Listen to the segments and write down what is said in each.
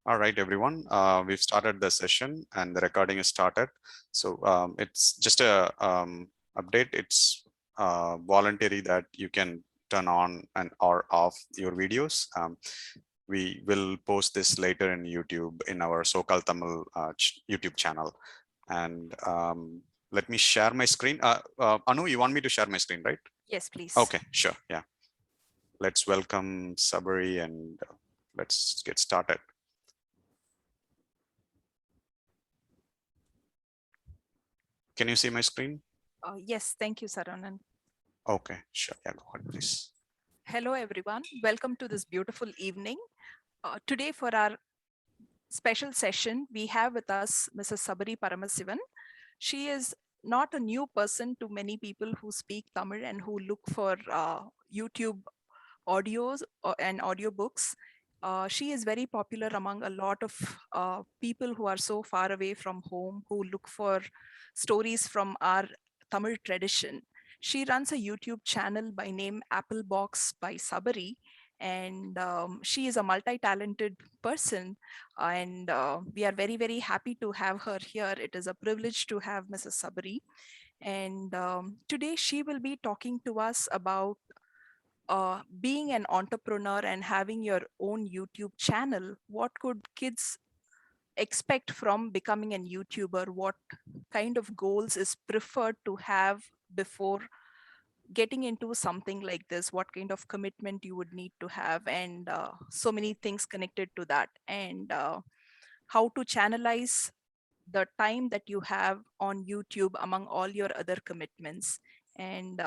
All right, everyone. We've started the session and the recording is started. So it's just a update. It's voluntary that you can turn on and or off your videos. We will post this later in YouTube in our SoCal Tamil YouTube channel. And let me share my screen. Anu, you want me to share my screen, right? Yes, please. Okay, sure. Yeah. Let's welcome Sabari and let's get started. Can you see my screen? Yes, thank you, Saranan. Okay, sure. Yeah, go ahead, please. Hello, everyone. Welcome to this beautiful evening. Today, for our special session, we have with us Mrs. Sabari Paramasivan. She is not a new person to many people who speak Tamil and who look for YouTube audios and audiobooks. She is very popular among a lot of people who are so far away from home, who look for stories from our Tamil tradition. She runs a YouTube channel by name Applebox by Sabari, and she is a multi-talented person, and we are very, very happy to have her here. It is a privilege to have Mrs. Sabari, and today she will be talking to us about being an entrepreneur and having your own YouTube channel. What could kids expect from becoming a YouTuber? What kind of goals is preferred to have before getting into something like this? What kind of commitment you would need to have, and so many things connected to that, and how to channelize the time that you have on YouTube among all your other commitments. And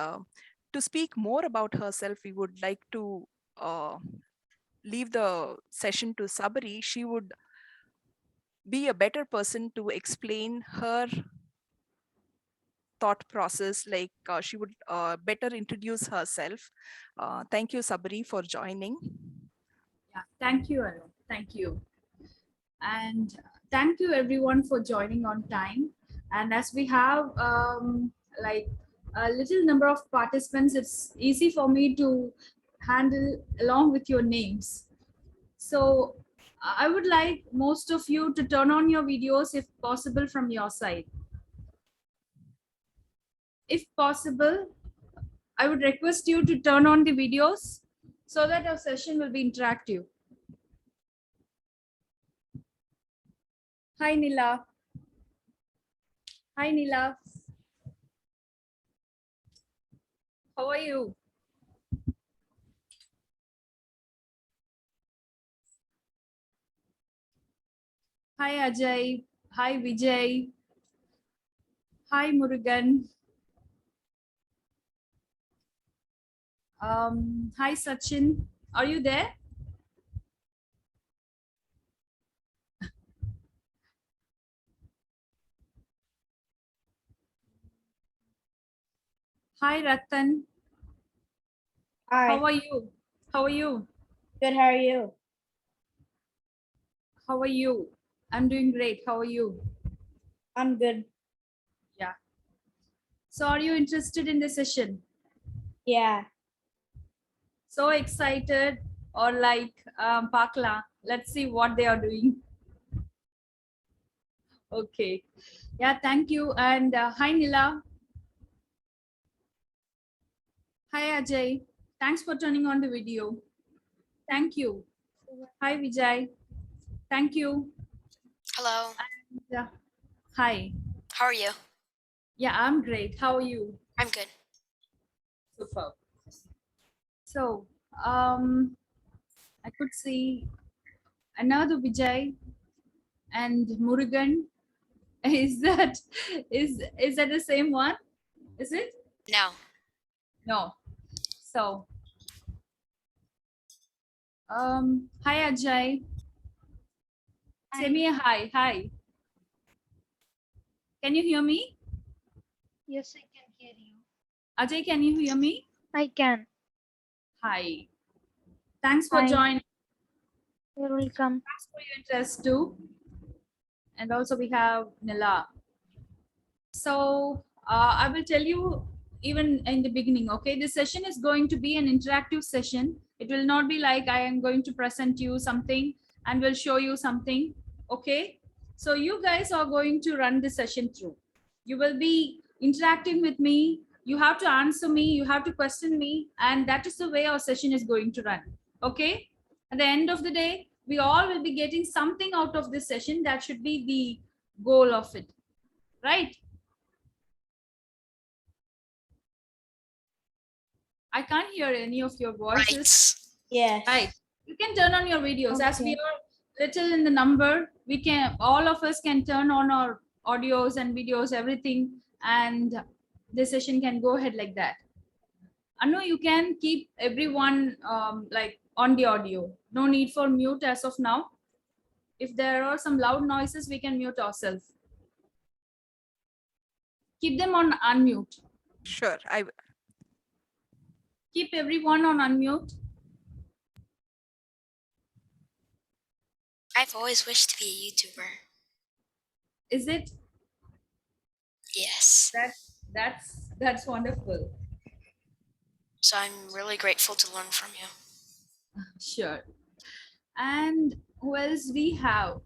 to speak more about herself, we would like to leave the session to Sabari. She would be a better person to explain her thought process, like she would better introduce herself. Thank you, Sabari, for joining. Yeah, thank you, Anu. Thank you. And thank you everyone for joining on time. And as we have like a little number of participants, it's easy for me to handle along with your names. So I would like most of you to turn on your videos if possible from your side. If possible, I would request you to turn on the videos so that our session will be interactive. Hi, Nila. Hi, Nila. How are you? Hi, Ajay. Hi, Vijay. Hi, Murugan. Hi, Sachin. Are you there? Hi, Ratan. Hi. How are you? How are you? Good. How are you? How are you? I'm doing great. How are you? I'm good. Yeah. So are you interested in the session? Yeah. So excited, or like Pakla? Let's see what they are doing. Okay. Yeah, thank you. And hi, Nila. Hi, Ajay. Thanks for turning on the video. Thank you. Hi, Vijay. Thank you. Hello. And, hi. How are you? Yeah, I'm great. How are you? I'm good. Super. So, I could see another Vijay and Murugan. Is that the same one? Is it? No. No. So, hi Ajay. Say me a hi. Hi. Can you hear me? Yes, I can hear you. Ajay, can you hear me? I can. Hi. Thanks for Hi. joining. You're welcome. Thanks for your interest too. And also we have Nila. So I will tell you even in the beginning, okay? This session is going to be an interactive session. It will not be like I am going to present you something and we'll show you something. Okay, so you guys are going to run the session through. You will be interacting with me. You have to answer me, you have to question me, and that is the way our session is going to run. Okay, at the end of the day, we all will be getting something out of this session. That should be the goal of it, right? I can't hear any of your voices. Right. Yes. Right. You can turn on your videos. As we Okay. are little in the number, we can, all of us can turn on our audios and videos, everything, and the session can go ahead like that. Anu, you can keep everyone like on the audio. No need for mute as of now. If there are some loud noises, we can mute ourselves. Keep them on unmute. Sure. Keep everyone on unmute. I've always wished to be a YouTuber. Is it? Yes. That's wonderful. So I'm really grateful to learn from you. Sure. And who else we have?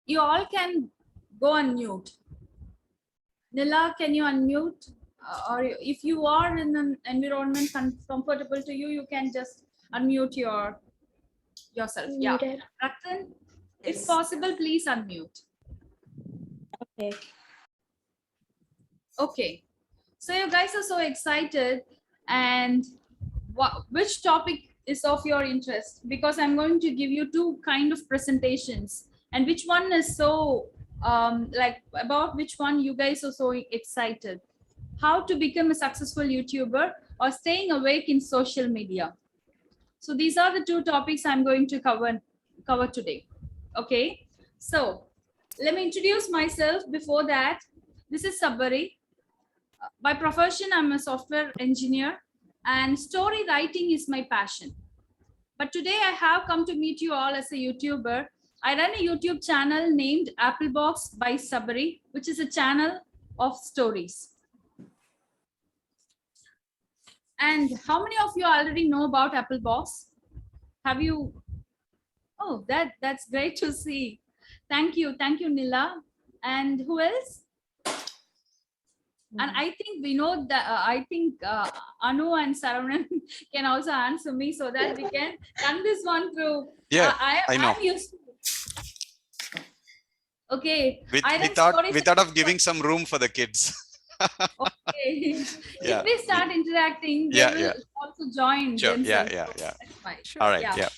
You all can go unmute. Nila, can you unmute? Or if you are in an environment comfortable to you, you can just unmute yourself. Yeah. Muted. Ratan, if Yes. possible, please unmute. Okay. Okay. So you guys are so excited, and which topic is of your interest? Because I'm going to give you two kind of presentations, and which one is so like about which one you guys are so excited? How to become a successful YouTuber or staying awake in social media. So these are the two topics I'm going to cover today. Okay, so let me introduce myself. Before that, this is Sabari. By profession, I'm a software engineer, and story writing is my passion. But today I have come to meet you all as a YouTuber. I run a YouTube channel named Applebox by Sabari, which is a channel of stories. And how many of you already know about Applebox? Have you? Oh, that's great to see. Thank you, Nila. And who else? And I think we know that I think Anu and Saravanan can also answer me so that we can run this one through. Yeah, I know. I'm used to. Okay. We thought of giving some room for the kids. Okay. Yeah. If we start interacting, they Yeah, will yeah. also join. Sure. Yeah, themselves. yeah. That's fine. Sure. All right. Yeah. Yeah.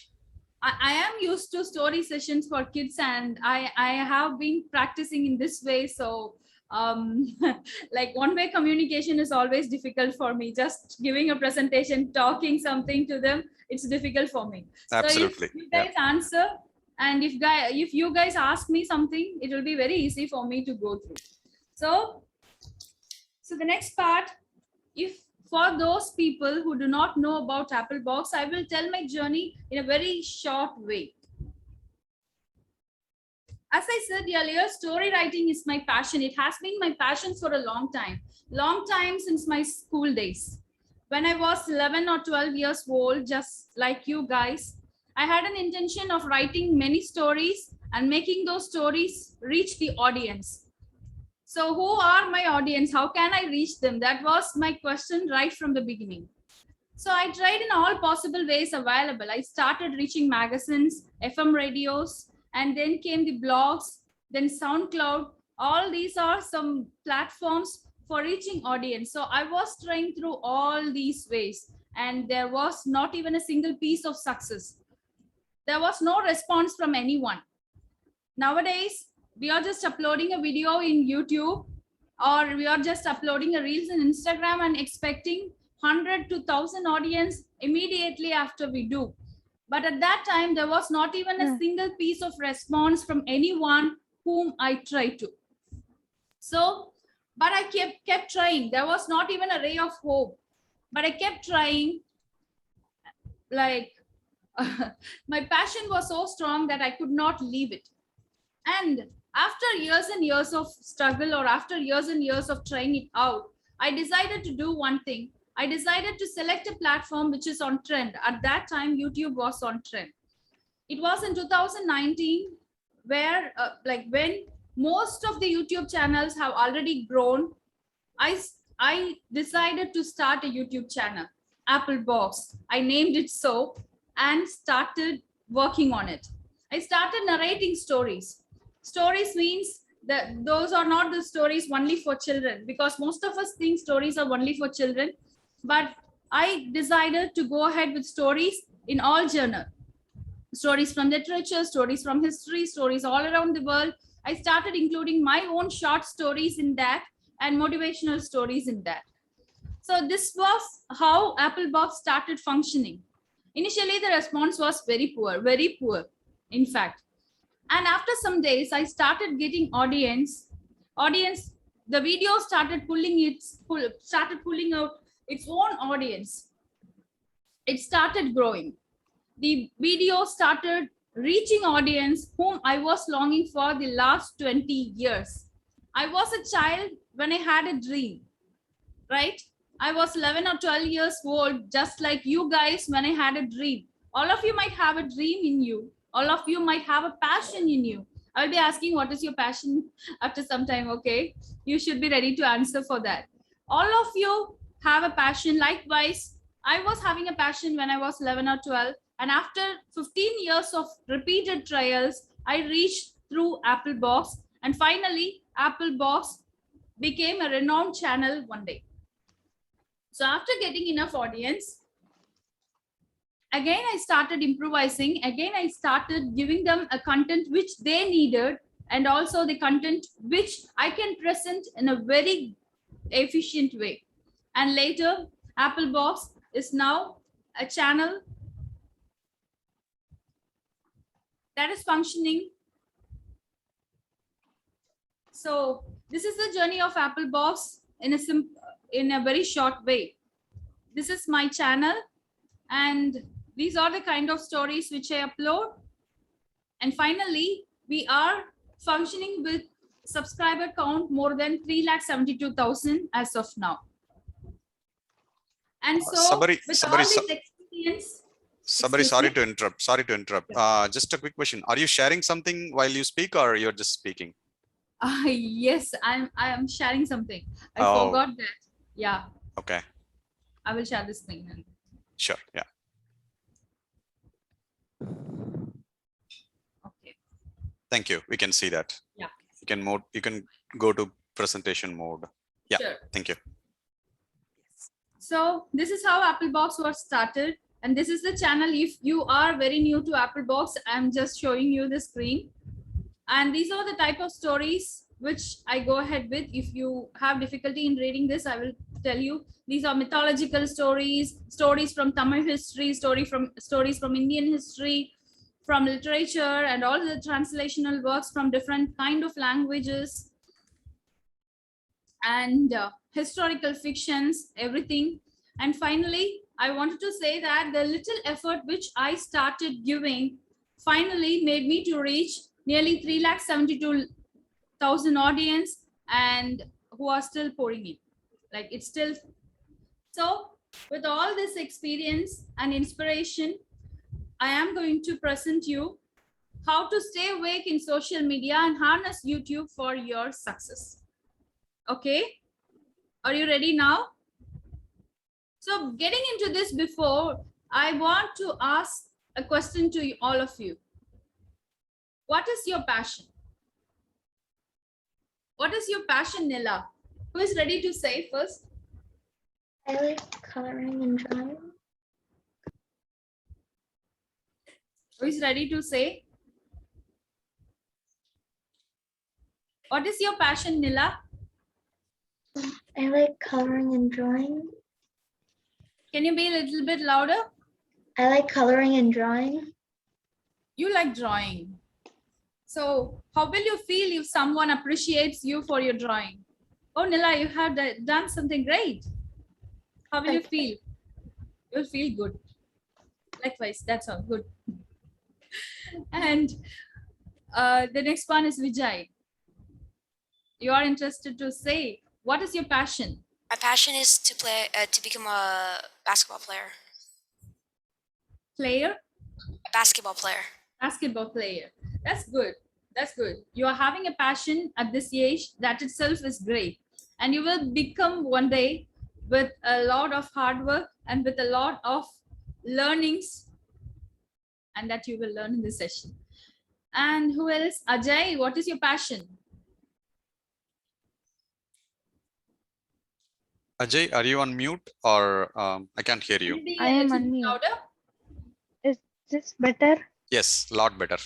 I am used to story sessions for kids, and I have been practicing in this way. So like one-way communication is always difficult for me. Just giving a presentation, talking something to them, it's difficult for me. Absolutely. So if you guys answer, and if you guys ask me something, it will be very easy for me to go through. So the next part, if for those people who do not know about Applebox, I will tell my journey in a very short way. As I said earlier, story writing is my passion. It has been my passion for a long time since my school days. When I was 11 or 12 years old, just like you guys, I had an intention of writing many stories and making those stories reach the audience. So who are my audience? How can I reach them? That was my question right from the beginning. So I tried in all possible ways available. I started reaching magazines, FM radios, and then came the blogs, then SoundCloud. All these are some platforms for reaching audience. So I was trying through all these ways, and there was not even a single piece of success. There was no response from anyone. Nowadays, we are just uploading a video in YouTube, or we are just uploading a reels in Instagram and expecting 100 to 1,000 audience immediately after we do. But at that time, there was not even a single piece of response from anyone whom I tried to. So, but I kept trying. There was not even a ray of hope, but I kept trying. Like my passion was so strong that I could not leave it. And after years and years of struggle, or after years and years of trying it out, I decided to do one thing. I decided to select a platform which is on trend. At that time, YouTube was on trend. It was in 2019 where when most of the YouTube channels have already grown, I decided to start a YouTube channel, Applebox. I named it so and started working on it. I started narrating stories. Stories means that those are not the stories only for children, because most of us think stories are only for children. But I decided to go ahead with stories in all genre. Stories from literature, stories from history, stories all around the world. I started including my own short stories in that and motivational stories in that. So this was how Applebox started functioning. Initially, the response was very poor, in fact. And after some days, I started getting audience. The video started pulling out its own audience. It started growing. The video started reaching audience whom I was longing for the last 20 years. I was a child when I had a dream, right? I was 11 or 12 years old, just like you guys when I had a dream. All of you might have a dream in you. All of you might have a passion in you. I'll be asking what is your passion after some time, okay? You should be ready to answer for that. All of you have a passion. Likewise, I was having a passion when I was 11 or 12. And after 15 years of repeated trials, I reached through Applebox. And finally, Applebox became a renowned channel one day. So after getting enough audience, again, I started improvising. Again, I started giving them a content which they needed, and also the content which I can present in a very efficient way. And later, Applebox is now a channel that is functioning. So this is the journey of Applebox in a very short way. This is my channel, and these are the kind of stories which I upload. And finally, we are functioning with subscriber count more than 372,000 as of now. And so Sabari, with all this experience, Sabari, sorry to interrupt. Yeah. Just a quick question. Are you sharing something while you speak, or you're just speaking? yes, I am sharing something. I Oh. forgot that. Yeah, Okay, I will share this thing then. sure. Yeah. Okay. Thank you. We can see that. Yeah. You can go to presentation mode. Yeah. Sure. Thank you. So this is how Applebox was started. And this is the channel. If you are very new to Applebox, I'm just showing you the screen. And these are the type of stories which I go ahead with. If you have difficulty in reading this, I will tell you. These are mythological stories, stories from Tamil history, stories from Indian history, from literature, and all the translational works from different kind of languages, and historical fictions, everything. And finally, I wanted to say that the little effort which I started giving finally made me to reach nearly 372,000 audience, and who are still pouring in. Like it's still. So with all this experience and inspiration, I am going to present you how to stay awake in social media and harness YouTube for your success. Okay, are you ready now? So getting into this, before I want to ask a question to all of you. What is your passion? What is your passion, Nila? Who is ready to say first? I like coloring and drawing. Who is ready to say? What is your passion, Nila? I like coloring and drawing. Can you be a little bit louder? I like coloring and drawing. You like drawing. So how will you feel if someone appreciates you for your drawing? Oh, Nila, you have done something great. How will you feel? You'll feel good. Likewise, that's all good. And the next one is Vijay. You are interested to say, what is your passion? My passion is to play to become a basketball player. Player? A basketball player. Basketball player. That's good. That's good. You are having a passion at this age. That itself is great. And you will become one day with a lot of hard work and with a lot of learnings, and that you will learn in this session. And who else? Ajay, what is your passion? Ajay, are you on mute or I can't hear you? Maybe I a am little on mute. louder. Is this better? Yes, a lot better.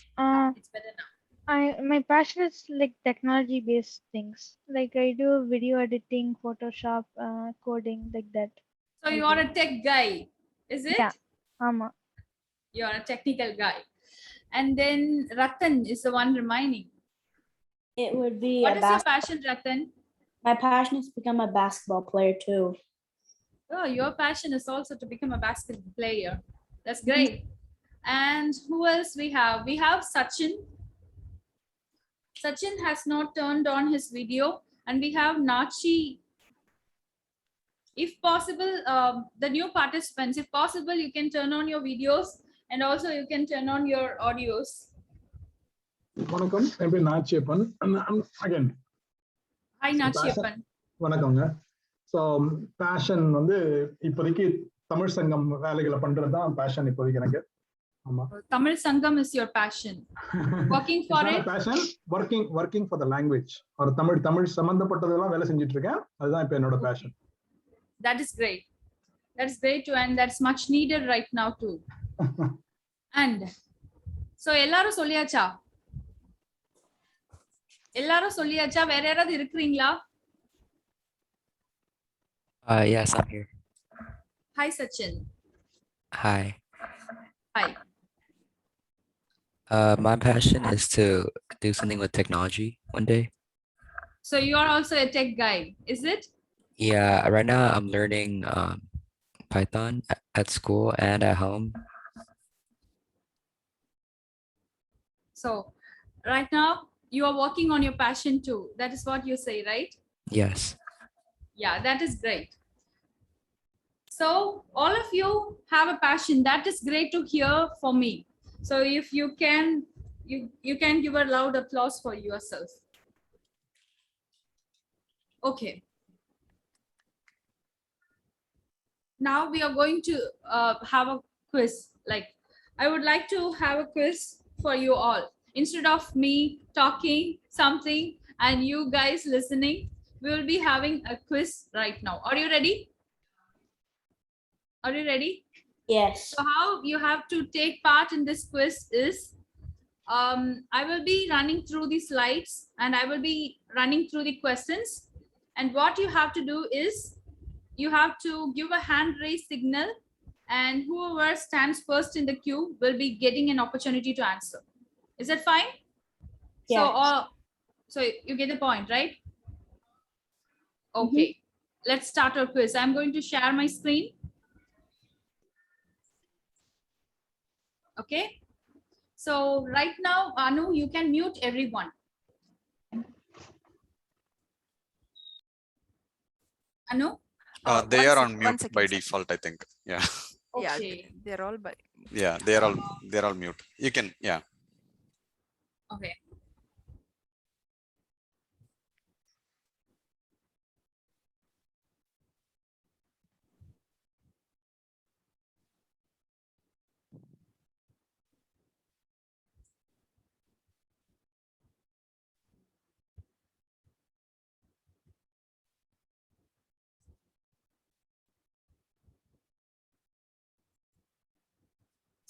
It's better now. My passion is like technology based things. Like I do video editing, Photoshop, coding, like that. So you are a tech guy, is it? Yeah. Ama. You are a technical guy. And then Ratan is the one remaining. It would be What is your passion, Ratan? my passion is to become a basketball player too. Oh, your passion is also to become a basketball player. That's great. And who else we have? We have Sachin. Sachin has not turned on his video. And we have Nachi. If possible, the new participants, if possible, you can turn on your videos and also you can turn on your audios. வணக்கம் என் பேர் Natchiappan again Hi, Nachiappan. வணக்கங்க so fashion வந்து இப்போதைக்கு தமிழ் சங்கம் வேலைகளை பண்றது தான் fashion இப்போதைக்கு எனக்கு ஆமா Tamil Sangam is your passion. Working for it. Passion working for the language ஒரு தமிழ் சம்பந்தப்பட்டதெல்லாம் வேலை செஞ்சுட்டு இருக்கேன் அதுதான் இப்போ என்னோட fashion That is great. That's great too, and that's much needed right now too. And so எல்லாரும் சொல்லியாச்சா வேற யாராவது இருக்கிறீங்களா? Yes, I'm here. Hi, Sachin. Hi. Hi. My passion is to do something with technology one day. So you are also a tech guy, is it? Yeah, right now I'm learning Python at school and at home. So right now you are working on your passion too. That is what you say, right? Yes. Yeah, that is great. So all of you have a passion. That is great to hear for me. So if you can, you can give a loud applause for yourself. Okay. Now we are going to have a quiz. Like I would like to have a quiz for you all. Instead of me talking something and you guys listening, we will be having a quiz right now. Are you ready? Are you ready? Yes. So how you have to take part in this quiz is, I will be running through the slides and I will be running through the questions. And what you have to do is, you have to give a hand raise signal and whoever stands first in the queue will be getting an opportunity to answer. Is that fine? Yes. So you get the point, right? Okay. Let's start our quiz. I'm going to share my screen. Okay. So right now, Anu, you can mute everyone. Anu? They One are on one mute second, by second. default, I think. Yeah. Yeah, Okay. they're all by. Yeah, they're all mute. You can, yeah. Okay.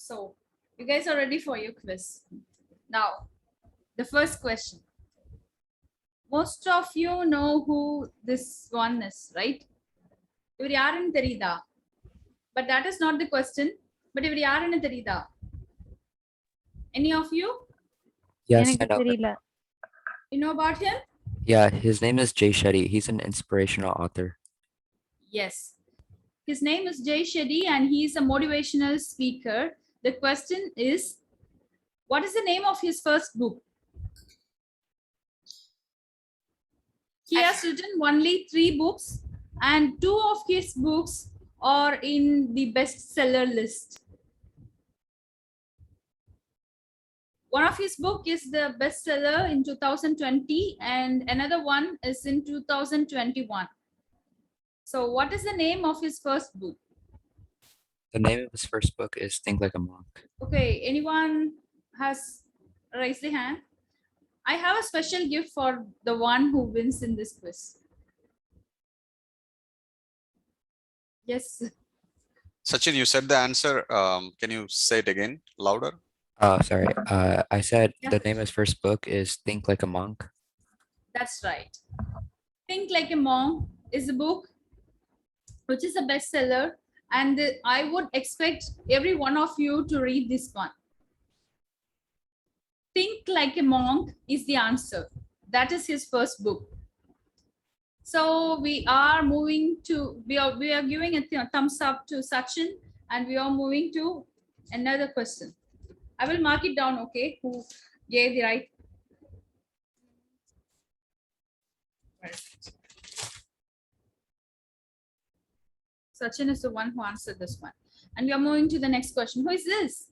So you guys are ready for your quiz. Now, the first question. Most of you know who this one is, right? Ivar yarunnu theriyudha? But that is not the question. But ivar yarunnu theriyudha? Any of you? Yes, I எனக்கு know him. தெரியல. You know about him? Yeah, his name is Jay Shetty. He's an inspirational author. Yes. His name is Jay Shetty and he is a motivational speaker. The question is, what is the name of his first book? He has written only 3 books and 2 of his books are in the bestseller list. One of his book is the bestseller in 2020 and another one is in 2021. So what is the name of his first book? The name of his first book is Think Like a Monk. Okay, anyone has raised the hand? I have a special gift for the one who wins in this quiz. Yes. Sachin, you said the answer. Can you say it again louder? Oh, sorry. I said Yeah. the name of his first book is Think Like a Monk. That's right. Think Like a Monk is a book which is a bestseller, and I would expect every one of you to read this one. Think Like a Monk is the answer. That is his first book. So we are moving to, we are giving a thumbs up to Sachin, and we are moving to another question. I will mark it down, okay, who gave the right. Sachin is the one who answered this one. And we are moving to the next question. Who is this?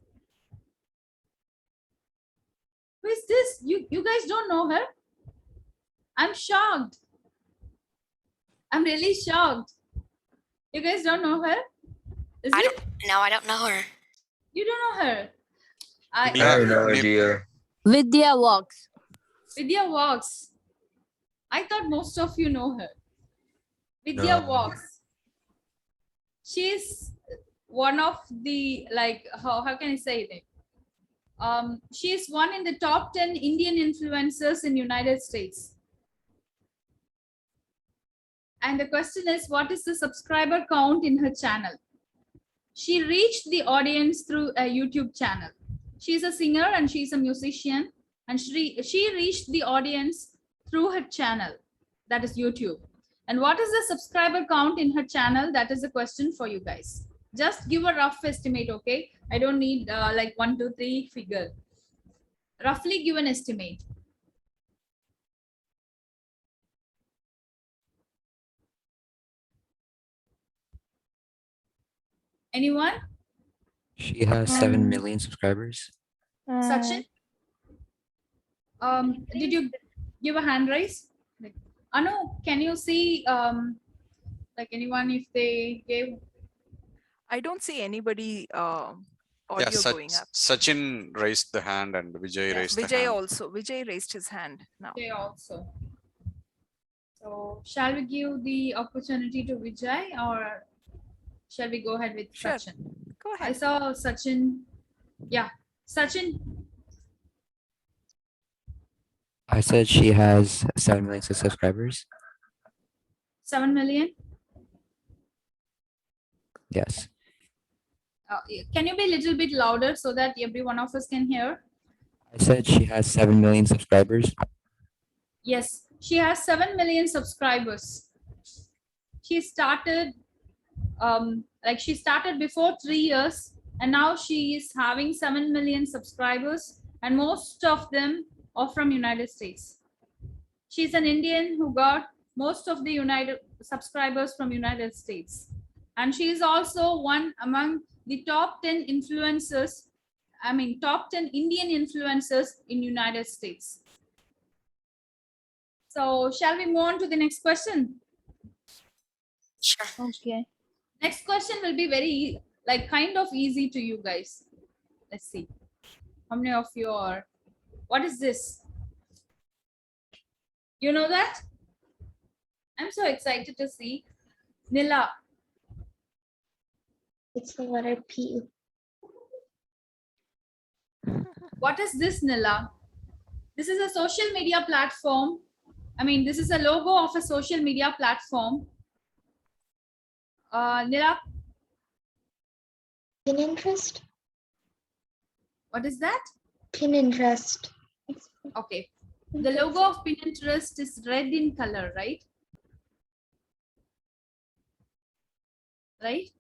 Who is this? You guys don't know her? I'm shocked. I'm really shocked. You guys don't know her? Is I it? don't know her. You don't know her? Yeah, I have no idea. Vidya walks. Vidya walks. I thought most of you know her. Vidya No. walks. She's one of the, like, how can I say it? She's one in the top 10 Indian influencers in United States. And the question is, what is the subscriber count in her channel? She reached the audience through a YouTube channel. She's a singer and she's a musician, and she reached the audience through her channel, that is YouTube. And what is the subscriber count in her channel? That is a question for you guys. Just give a rough estimate, okay? I don't need like 1, 2, 3 figure. Roughly give an estimate. Anyone? She has 7 million subscribers. Sachin? Did you give a hand raise? Like, Anu, can you see like anyone if they gave? I don't see anybody Yeah, audio going up. Sachin raised the hand and Vijay Yeah, raised the Vijay hand. also. Vijay raised his hand now. They also. So shall we give the opportunity to Vijay, or shall we go ahead with Sure. Sachin? Go I ahead. saw Sachin. Yeah, Sachin. I said she has 7 million subscribers. 7 million. Yes. Can you be a little bit louder so that every one of us can hear? I said she has 7 million subscribers. Yes, she has 7 million subscribers. She started she started before 3 years, and now she is having 7 million subscribers, and most of them are from United States. She's an Indian who got most of the United subscribers from United States, and she is also one among the top 10 influencers, top 10 Indian influencers in United States. So shall we move on to the next question? Sure. Okay. Next question will be very, like, kind of easy to you guys. Let's see. How many of you are? What is this? You know that? I'm so excited to see. Nila. It's the letter P. What is this, Nila? This is a social media platform. This is a logo of a social media platform. Nila, Pinterest. what is that? Pinterest. Okay. The logo of Pinterest is red in color, right? Right?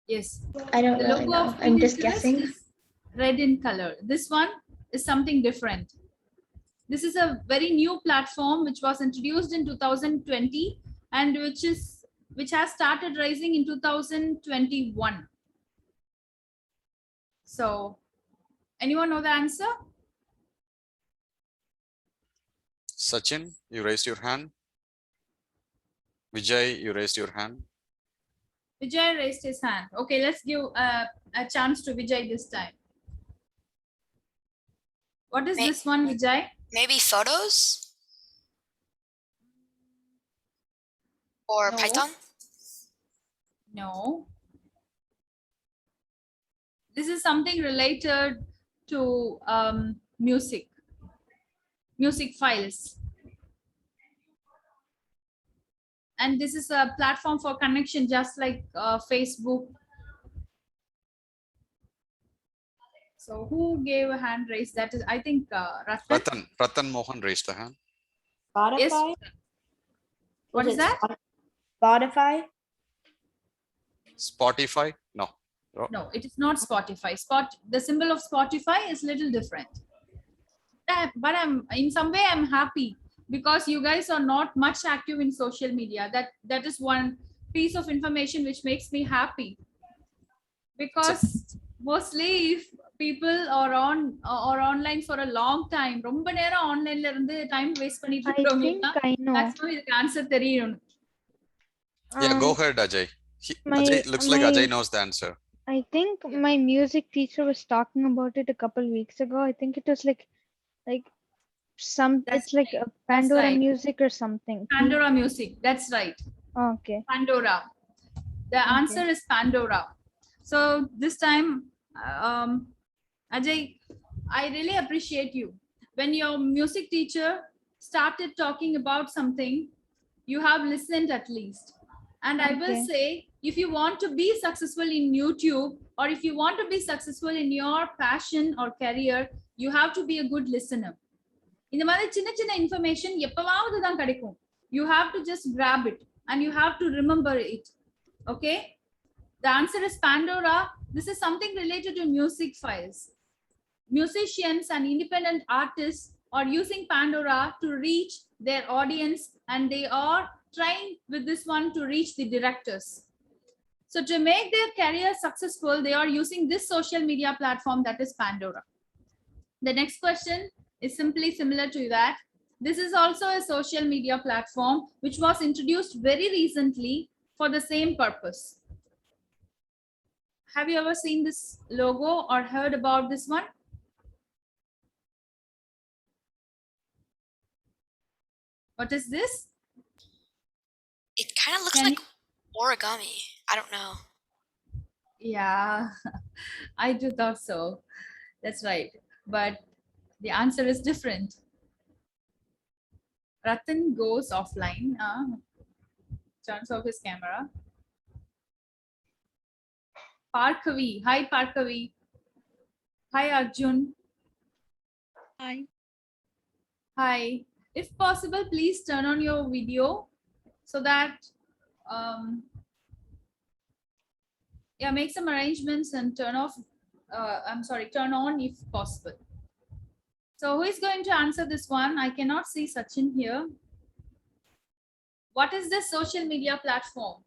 Yes. I don't The really logo know. of I'm just Pinterest guessing. is red in color. This one is something different. This is a very new platform which was introduced in 2020, and which has started rising in 2021. So anyone know the answer? Sachin, you raised your hand. Vijay, you raised your hand. Vijay raised his hand. Okay, let's give a chance to Vijay this time. What is this one, Vijay? Maybe photos? Or No. Python? No. This is something related to music files. And this is a platform for connection, just like Facebook. So who gave a hand raise? That is, I think, Ratan. Ratan Mohan raised the hand. Spotify? Yes. What is that? Spotify? Spotify? No. Oh. No, it is not Spotify. The symbol of Spotify is little different. But in some way I'm happy because you guys are not much active in social media. That is one piece of information which makes me happy. Because mostly if people are online for a long time, ரொம்ப நேரம் ஆன்லைன்ல இருந்து time waste பண்ணிட்டு இருக்கவங்க I know. maximum இதுக்கு answer தெரியும். Yeah, go ahead, Ajay. Ajay looks like Ajay knows the answer. I think my music teacher was talking about it a couple weeks ago. I think it was like it's like a Pandora right. music or something. Pandora music. That's right. Okay. Pandora. The answer is Pandora. So this time, Ajay, I really appreciate you. When your music teacher started talking about something, you have listened at least. And I will say, if you want to be successful in YouTube, or if you want to be successful in your passion or career, you have to be a good listener. இந்த மாதிரி சின்ன சின்ன information எப்பவாவது தான் கிடைக்கும். You have to just grab it and you have to remember it. Okay? The answer is Pandora. This is something related to music files. Musicians and independent artists are using Pandora to reach their audience, and they are trying with this one to reach the directors. So to make their career successful, they are using this social media platform, that is Pandora. The next question is simply similar to that. This is also a social media platform which was introduced very recently for the same purpose. Have you ever seen this logo or heard about this one? What is this? It kind of looks like origami. I don't know. Yeah, I do thought so. That's right. But the answer is different. Ratan goes offline, turns off his camera. Parkavi. Hi, Parkavi. Hi, Arjun. Hi. Hi. If possible, please turn on your video so that, make some arrangements and turn on if possible. So who is going to answer this one? I cannot see Sachin here. What is this social media platform?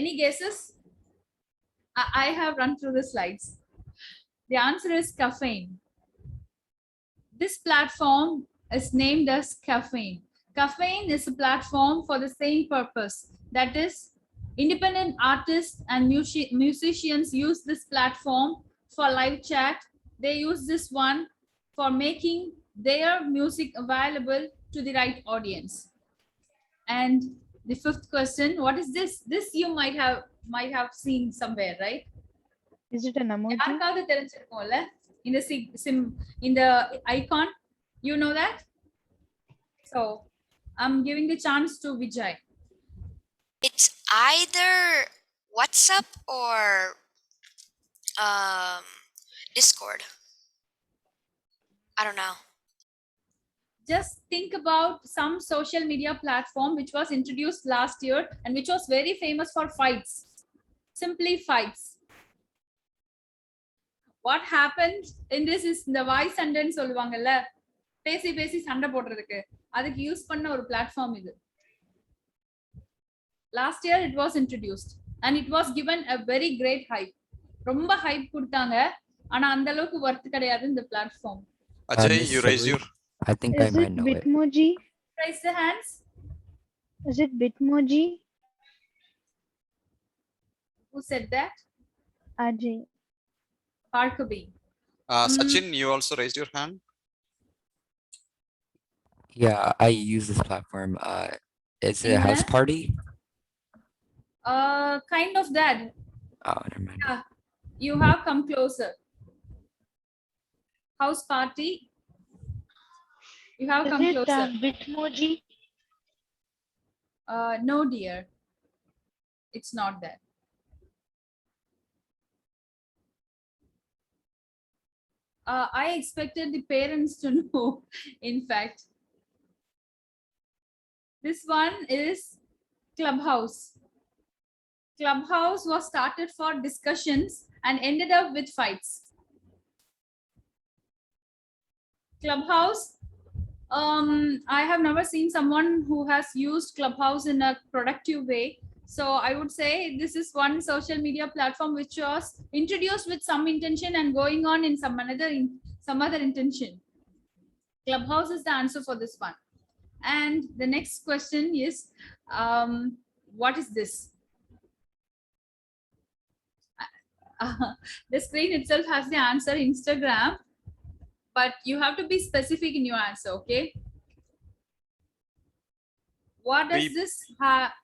Any guesses? I have run through the slides. The answer is Caffeine. This platform is named as Caffeine. Caffeine is a platform for the same purpose. That is, independent artists and musicians use this platform for live chat. They use this one for making their music available to the right audience. And the fifth question, what is this? This you might have seen somewhere, right? Is it an emoji? யாருக்காவது தெரிஞ்சிருக்கும்ல in the icon, you know that? So I'm giving the chance to Vijay. It's either WhatsApp or Discord. I don't know. Just think about some social media platform which was introduced last year and which was very famous for fights. Simply fights. What happened in this is the voice sentence சொல்லுவாங்கல்ல, பேசி பேசி சண்டை போடுறதுக்கு. அதுக்கு use பண்ண ஒரு platform இது. Last year it was introduced and it was given a very great hype. ரொம்ப hype கொடுத்தாங்க. ஆனா அந்த அளவுக்கு worth கிடையாது இந்த platform. Ajay, Miss you raise Sabari, your. I think I Is might it know it. Bitmoji? Raise the hands. Is it Bitmoji? Who said that? Ajay. Parkabi. Sachin, you also raised your hand. Yeah, I use this platform. Is it a house Inga? party? Kind of that. Oh, never mind. Yeah, you have come closer. House party. You have Is come it closer. Bitmoji? No, dear. It's not that. I expected the parents to know, in fact. This one is Clubhouse. Clubhouse was started for discussions and ended up with fights. Clubhouse, I have never seen someone who has used Clubhouse in a productive way. So I would say this is one social media platform which was introduced with some intention and going on in some other intention. Clubhouse is the answer for this one. And the next question is, what is this? The screen itself has the answer, Instagram, but you have to be specific in your answer, okay? What does this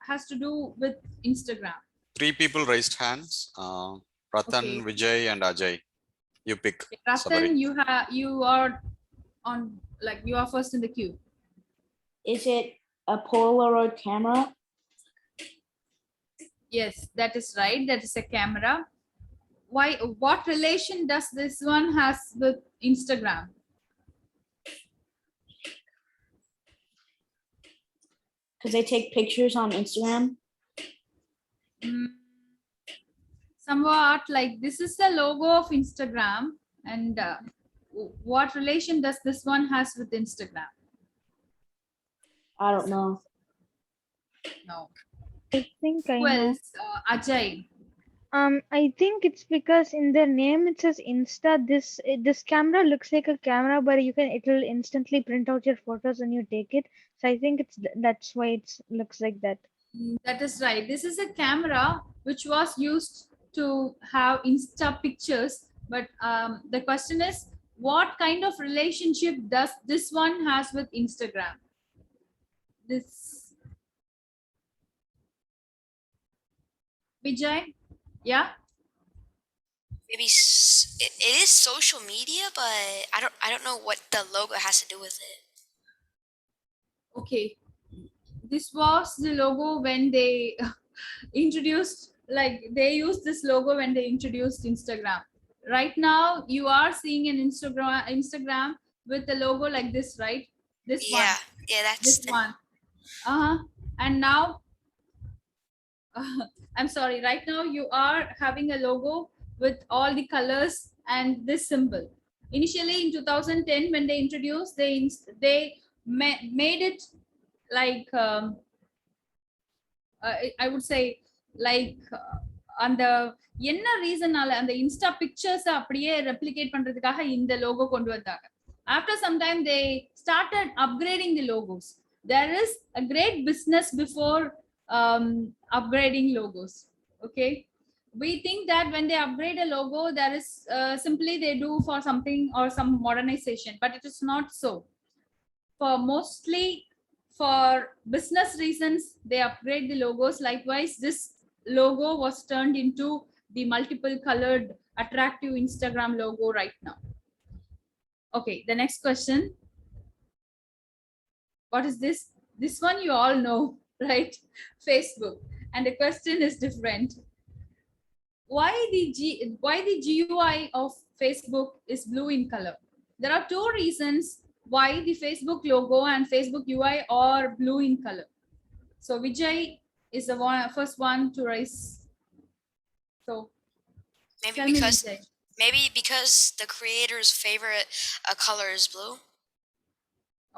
has to do with Instagram? 3 people raised hands. Ratan, Okay. Vijay, and Ajay. You pick. Ratan, Sabari. you are on, like, you are first in the queue. Is it a Polaroid camera? Yes, that is right. That is a camera. Why? What relation does this one has with Instagram? Because they take pictures on Instagram. Somewhat like this is the logo of Instagram, and what relation does this one has with Instagram? I don't know. No. I think I Who know. else? Ajay. I think it's because in their name it says Insta. This camera looks like a camera, but it'll instantly print out your photos when you take it. So I think that's why it looks like that. That is right. This is a camera which was used to have Insta pictures, but the question is, what kind of relationship does this one has with Instagram? This Vijay, yeah. Maybe it is social media, but I don't know what the logo has to do with it. Okay, this was the logo when they introduced, like they used this logo when they introduced Instagram. Right now you are seeing an Instagram with a logo like this, right? This Yeah, one. yeah, that's This one. And now I'm sorry, right now you are having a logo with all the colors and this symbol. Initially in 2010 when they introduced, they made it like I would say like அந்த என்ன ரீசனால அந்த Insta pictures அப்படியே replicate பண்றதுக்காக இந்த logo கொண்டு வந்தாங்க. After some time they started upgrading the logos. There is a great business before upgrading logos. Okay, we think that when they upgrade a logo, there is simply they do for something or some modernization, but it is not so. For mostly for business reasons they upgrade the logos. Likewise, this logo was turned into the multiple colored attractive Instagram logo right now. Okay, the next question. What is this? This one you all know, right? Facebook. And the question is different. Why the GUI of Facebook is blue in color? There are 2 reasons why the Facebook logo and Facebook UI are blue in color. So Vijay is the first one to raise. So maybe because the creator's favorite color is blue.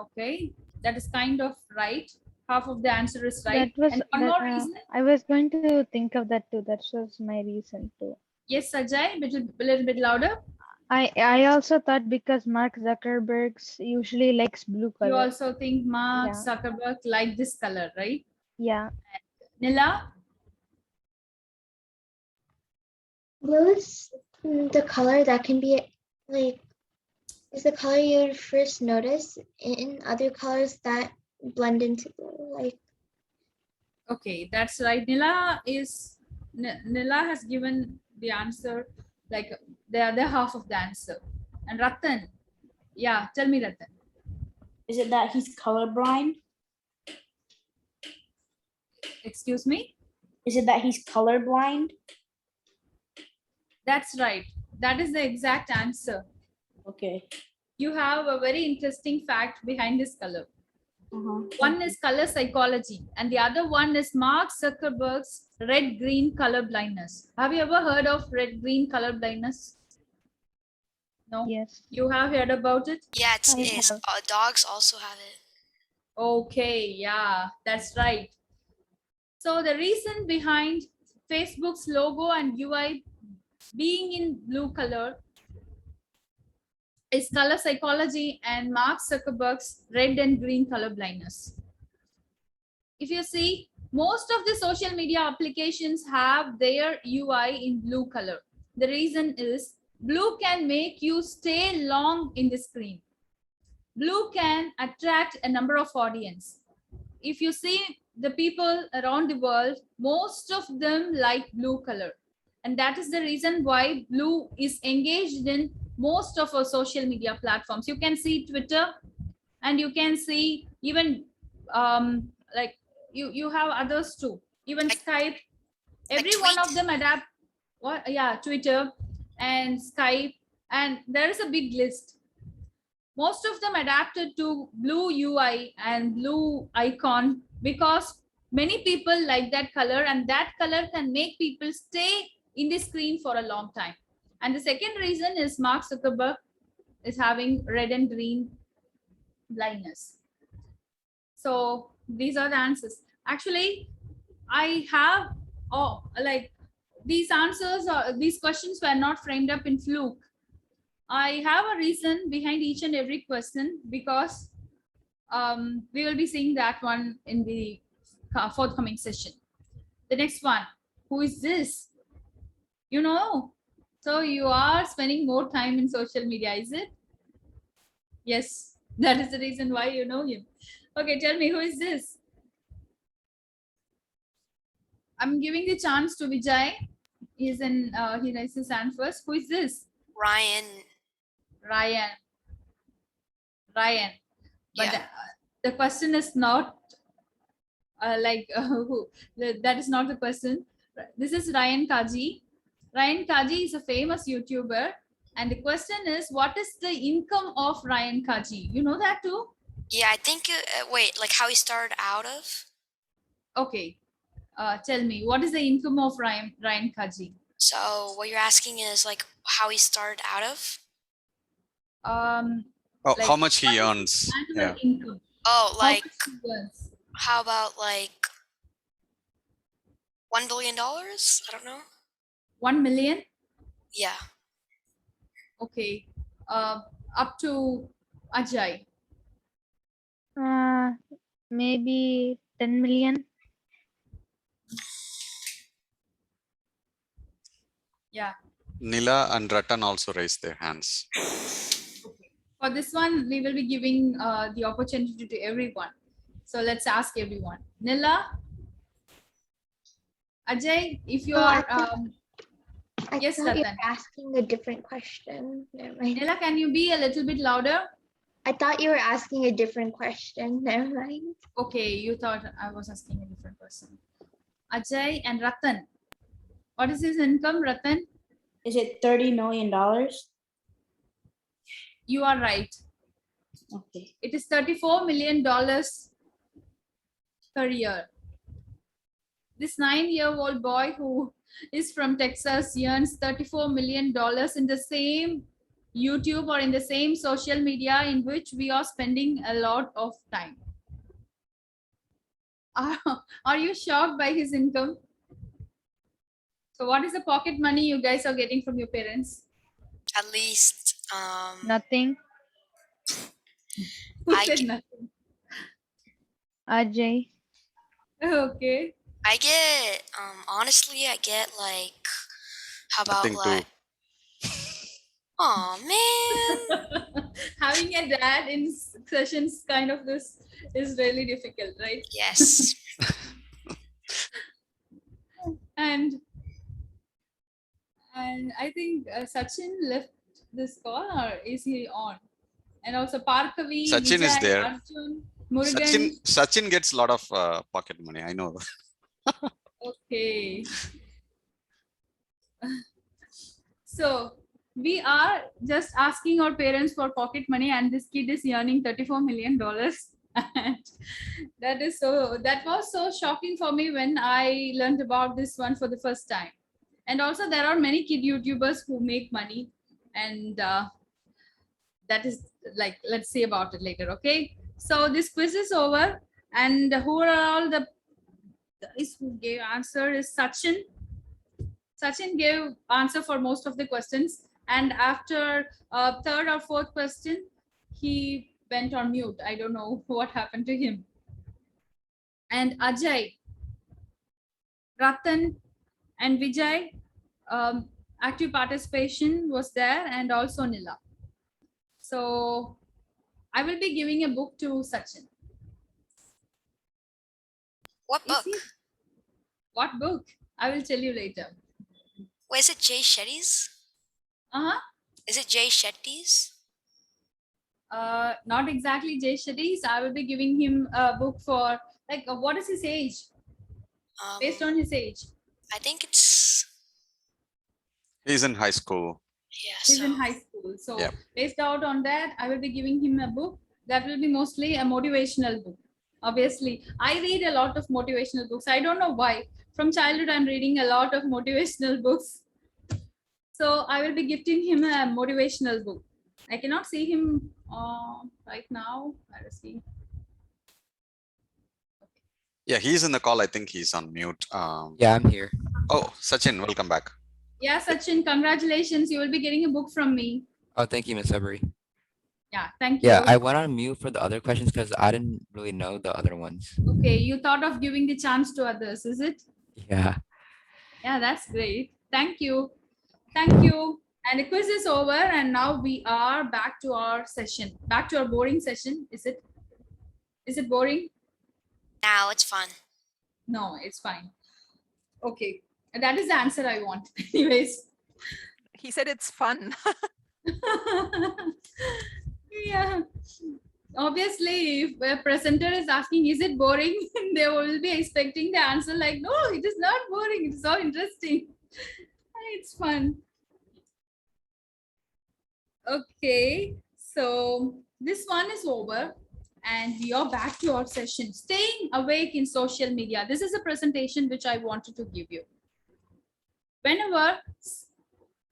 Okay, That is kind of right. Half of the answer is right. That was And one that, more reason. I was going to think of that too. That was my reason too. Yes, Ajay, little bit louder. I also thought because Mark Zuckerberg's usually likes blue You color. also think Mark Yeah. Zuckerberg like this color, right? Yeah. Nila? Blue is the color that can be like, is the color you would first notice in other colors that blend into blue. Like, Okay, that's right. Nila has given the answer, like the other half of the answer. And Ratan, yeah, tell me, Ratan. Is it that he's colorblind? Excuse me? Is it that he's colorblind? That's right. That is the exact answer. Okay. You have a very interesting fact behind this color. Uh-huh. One is color psychology, and the other one is Mark Zuckerberg's red-green color blindness. Have you ever heard of red-green color blindness? No? Yes. You have heard about it? Yeah, I it's dogs also have it. Okay, yeah, that's right. So the reason behind Facebook's logo and UI being in blue color is color psychology and Mark Zuckerberg's red and green color blindness. If you see, most of the social media applications have their UI in blue color. The reason is blue can make you stay long in the screen. Blue can attract a number of audience. If you see the people around the world, most of them like blue color. And that is the reason why blue is engaged in most of our social media platforms. You can see Twitter, and you can see even like you have others too, even Skype. Every one of them adapt. What? Yeah, Twitter and Skype, and there is a big list. Most of them adapted to blue UI and blue icon because many people like that color, and that color can make people stay in the screen for a long time. And the second reason is Mark Zuckerberg is having red and green blindness. So these are the answers. Actually, I have like these answers or these questions were not framed up in fluke. I have a reason behind each and every question because we will be seeing that one in the forthcoming session. The next one, who is this? You know, so you are spending more time in social media, is it? Yes, that is the reason why you know him. Okay, tell me, who is this? I'm giving the chance to Vijay. He raises his hand first. Who is this? Ryan. Ryan. But Yeah. the question is not who. That is not the question. This is Ryan Kaji. Ryan Kaji is a famous YouTuber. And the question is, what is the income of Ryan Kaji? You know that too? Yeah, I think, wait, like how he started out of? Okay. Tell me, what is the income of Ryan Kaji? So what you're asking is like how he started out of? Like, how much he earns? Annual income. Oh, like How much he earns? how about like $1 billion? I don't know. 1 million? Yeah. Okay. Up to Ajay. Maybe 10 million. Yeah. Nila and Ratan also raised their hands. Okay. For this one, we will be giving the opportunity to everyone. So let's ask everyone. Nila, Ajay, if you are yes, thought you Ratan. were asking a different question. Never mind. Nila, can you be a little bit louder? I thought you were asking a different question. Never mind. Okay, you thought I was asking a different person. Ajay and Ratan. What is his income, Ratan? Is it $30 million? You are right. Okay. It is $34 million per year. This 9-year-old boy who is from Texas earns $34 million in the same YouTube or in the same social media in which we are spending a lot of time. Are you shocked by his income? So what is the pocket money you guys are getting from your parents? At least Nothing. Who I said get, nothing? Ajay. Okay. I get honestly I get like, how about Nothing like, to oh man. Having a dad in sessions kind of this is really difficult, right? Yes. And I think Sachin left this call, or is he on? And also Parkavi, Sachin is Vijay, there. Arjun, Murugan. Sachin gets a lot of pocket money. I know. Okay. So we are just asking our parents for pocket money, and this kid is earning $34 million. And that was so shocking for me when I learned about this one for the first time. And also there are many kid YouTubers who make money, and that is like, let's see about it later. Okay, so this quiz is over, and who are all the guys who gave answer is Sachin. Sachin gave answer for most of the questions, and after third or fourth question, he went on mute. I don't know what happened to him. And Ajay, Ratan, and Vijay, active participation was there, and also Nila. So I will be giving a book to Sachin. What book? What book? I will tell you later. Wait, is it Jay Shetty's? Is it Jay Shetty's? Not exactly Jay Shetty's. I will be giving him a book for, like, what is his age? Based on his age. I think it's. He's in high school. Yeah. He's So in high school. So Yeah. based out on that, I will be giving him a book that will be mostly a motivational book. Obviously, I read a lot of motivational books. I don't know why. From childhood, I'm reading a lot of motivational books. So I will be gifting him a motivational book. I cannot see him right now. I will see. Yeah, he's in the call. I think he's on mute. Yeah, I'm here. Oh, Sachin, welcome back. Yeah, Sachin, congratulations. You will be getting a book from me. Oh, thank you, Miss Sabari. Yeah, thank you. Yeah, I went on mute for the other questions because I didn't really know the other ones. Okay, you thought of giving the chance to others, is it? Yeah. Yeah, that's great. Thank you. Thank you. And the quiz is over, and now we are back to our session, back to our boring session. Is it boring? now it's fun. No, it's fine. Okay, and that is the answer I want. Anyways. He said it's fun. Yeah. Obviously, if a presenter is asking, is it boring? They will be expecting the answer like, no, it is not boring. It's so interesting. It's fun. Okay, so this one is over, and we are back to our session. Staying awake in social media. This is a presentation which I wanted to give you. Whenever,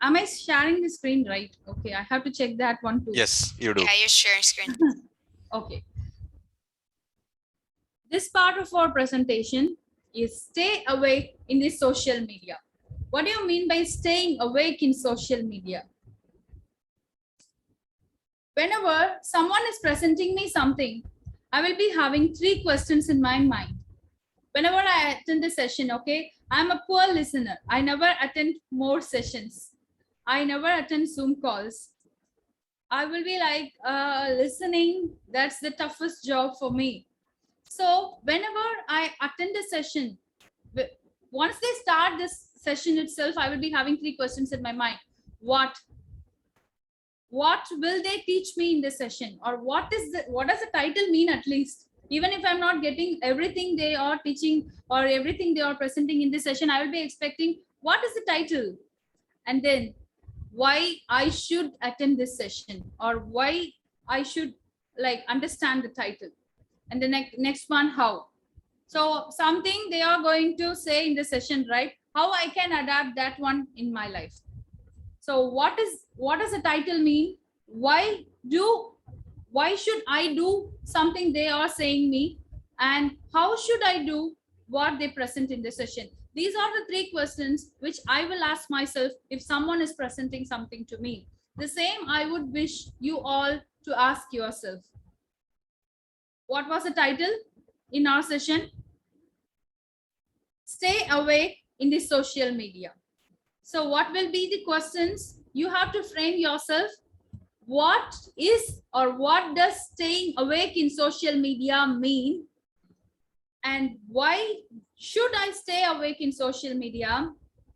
am I sharing the screen right? Okay, I have to check that one too. Yes, you do. Yeah, you're sharing screen. Okay. This part of our presentation is stay awake in the social media. What do you mean by staying awake in social media? Whenever someone is presenting me something, I will be having 3 questions in my mind. Whenever I attend a session, okay, I'm a poor listener. I never attend more sessions. I never attend Zoom calls. I will be like, listening, that's the toughest job for me. So whenever I attend a session, once they start this session itself, I will be having 3 questions in my mind. What will they teach me in this session? Or what does the title mean at least? Even if I'm not getting everything they are teaching or everything they are presenting in this session, I will be expecting, what is the title? And then why I should attend this session, or why I should like understand the title. And the next one, how. So something they are going to say in the session, right? How I can adapt that one in my life. So what does the title mean? Why should I do something they are saying me? and how should I do what they present in the session? These are the 3 questions which I will ask myself if someone is presenting something to me. The same I would wish you all to ask yourself. What was the title in our session? Stay awake in the social media. So what will be the questions? You have to frame yourself. What is or what does staying awake in social media mean? And why should I stay awake in social media?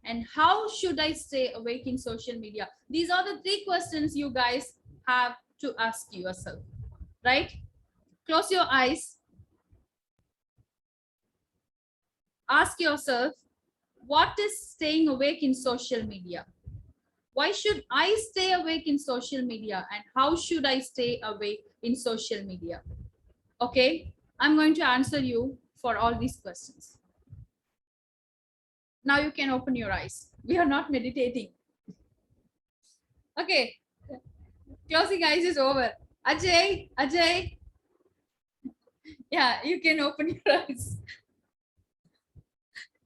And how should I stay awake in social media? These are the 3 questions you guys have to ask yourself, right? Close your eyes. Ask yourself, what is staying awake in social media? Why should I stay awake in social media? And how should I stay awake in social media? Okay, I'm going to answer you for all these questions. Now you can open your eyes. We are not meditating. Okay, closing eyes is over. Ajay, Ajay. Yeah, you can open your eyes.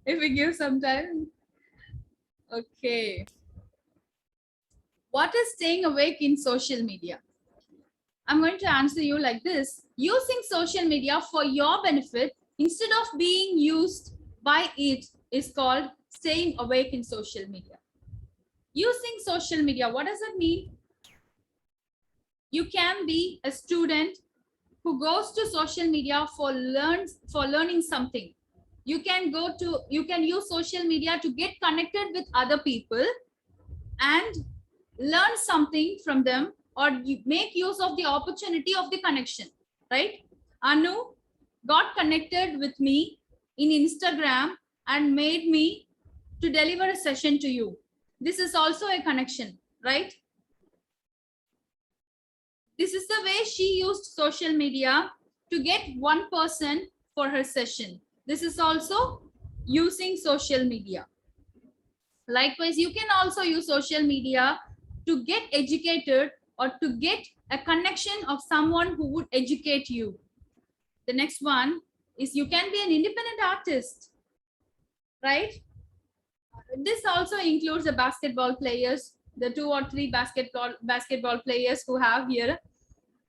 If we give some time. Okay. What is staying awake in social media? I'm going to answer you like this. Using social media for your benefit instead of being used by it is called staying awake in social media. Using social media, what does it mean? You can be a student who goes to social media for learning something. You can use social media to get connected with other people and learn something from them, or you make use of the opportunity of the connection, right? Anu got connected with me in Instagram and made me to deliver a session to you. This is also a connection, right? This is the way she used social media to get one person for her session. This is also using social media. Likewise, you can also use social media to get educated or to get a connection of someone who would educate you. The next one is you can be an independent artist, right? This also includes the basketball players, the 2 or 3 basketball players who have here.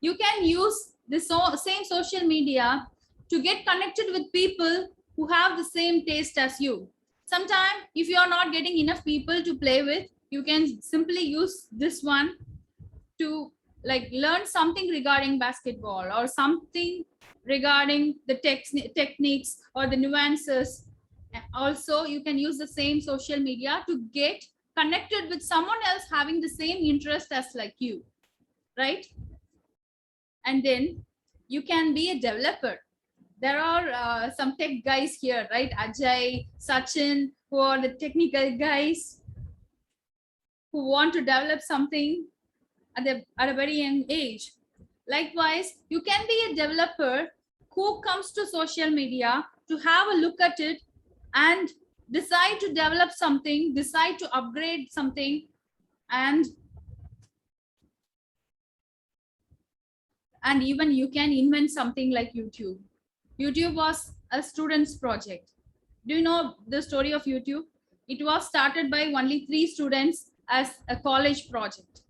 You can use the same social media to get connected with people who have the same taste as you. Sometimes if you are not getting enough people to play with, you can simply use this one to like learn something regarding basketball or something regarding the techniques or the nuances. Also, you can use the same social media to get connected with someone else having the same interest as like you, right? And then you can be a developer. There are some tech guys here, right? Ajay, Sachin, who are the technical guys who want to develop something at a very young age. Likewise, you can be a developer who comes to social media to have a look at it and decide to develop something, decide to upgrade something, and even you can invent something like YouTube. YouTube was a student's project. Do you know the story of YouTube? It was started by only 3 students as a college project.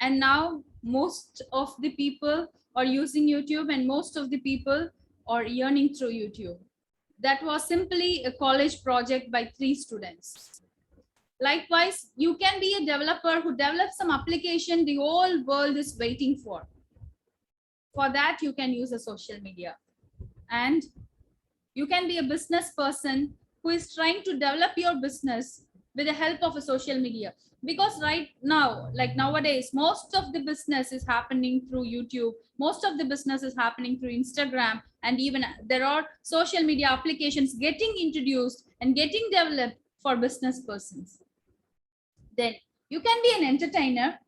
And now most of the people are using YouTube and most of the people are earning through YouTube. That was simply a college project by 3 students. Likewise, you can be a developer who develops some application the whole world is waiting for. For that, you can use a social media. And you can be a business person who is trying to develop your business with the help of a social media. Because right now, like nowadays, most of the business is happening through YouTube. Most of the business is happening through Instagram. And even there are social media applications getting introduced and getting developed for business persons. Then you can be an entertainer.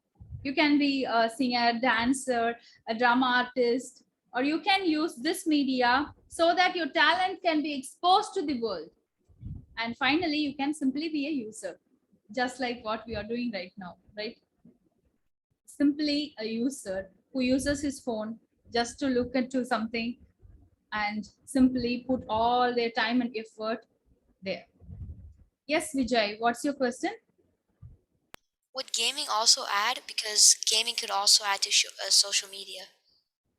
You can be a singer, dancer, a drama artist, or you can use this media so that your talent can be exposed to the world. And finally, you can simply be a user, just like what we are doing right now, right? Simply a user who uses his phone just to look into something and simply put all their time and effort there. Yes, Vijay, what's your question? Would gaming also add? Because gaming could also add to social media.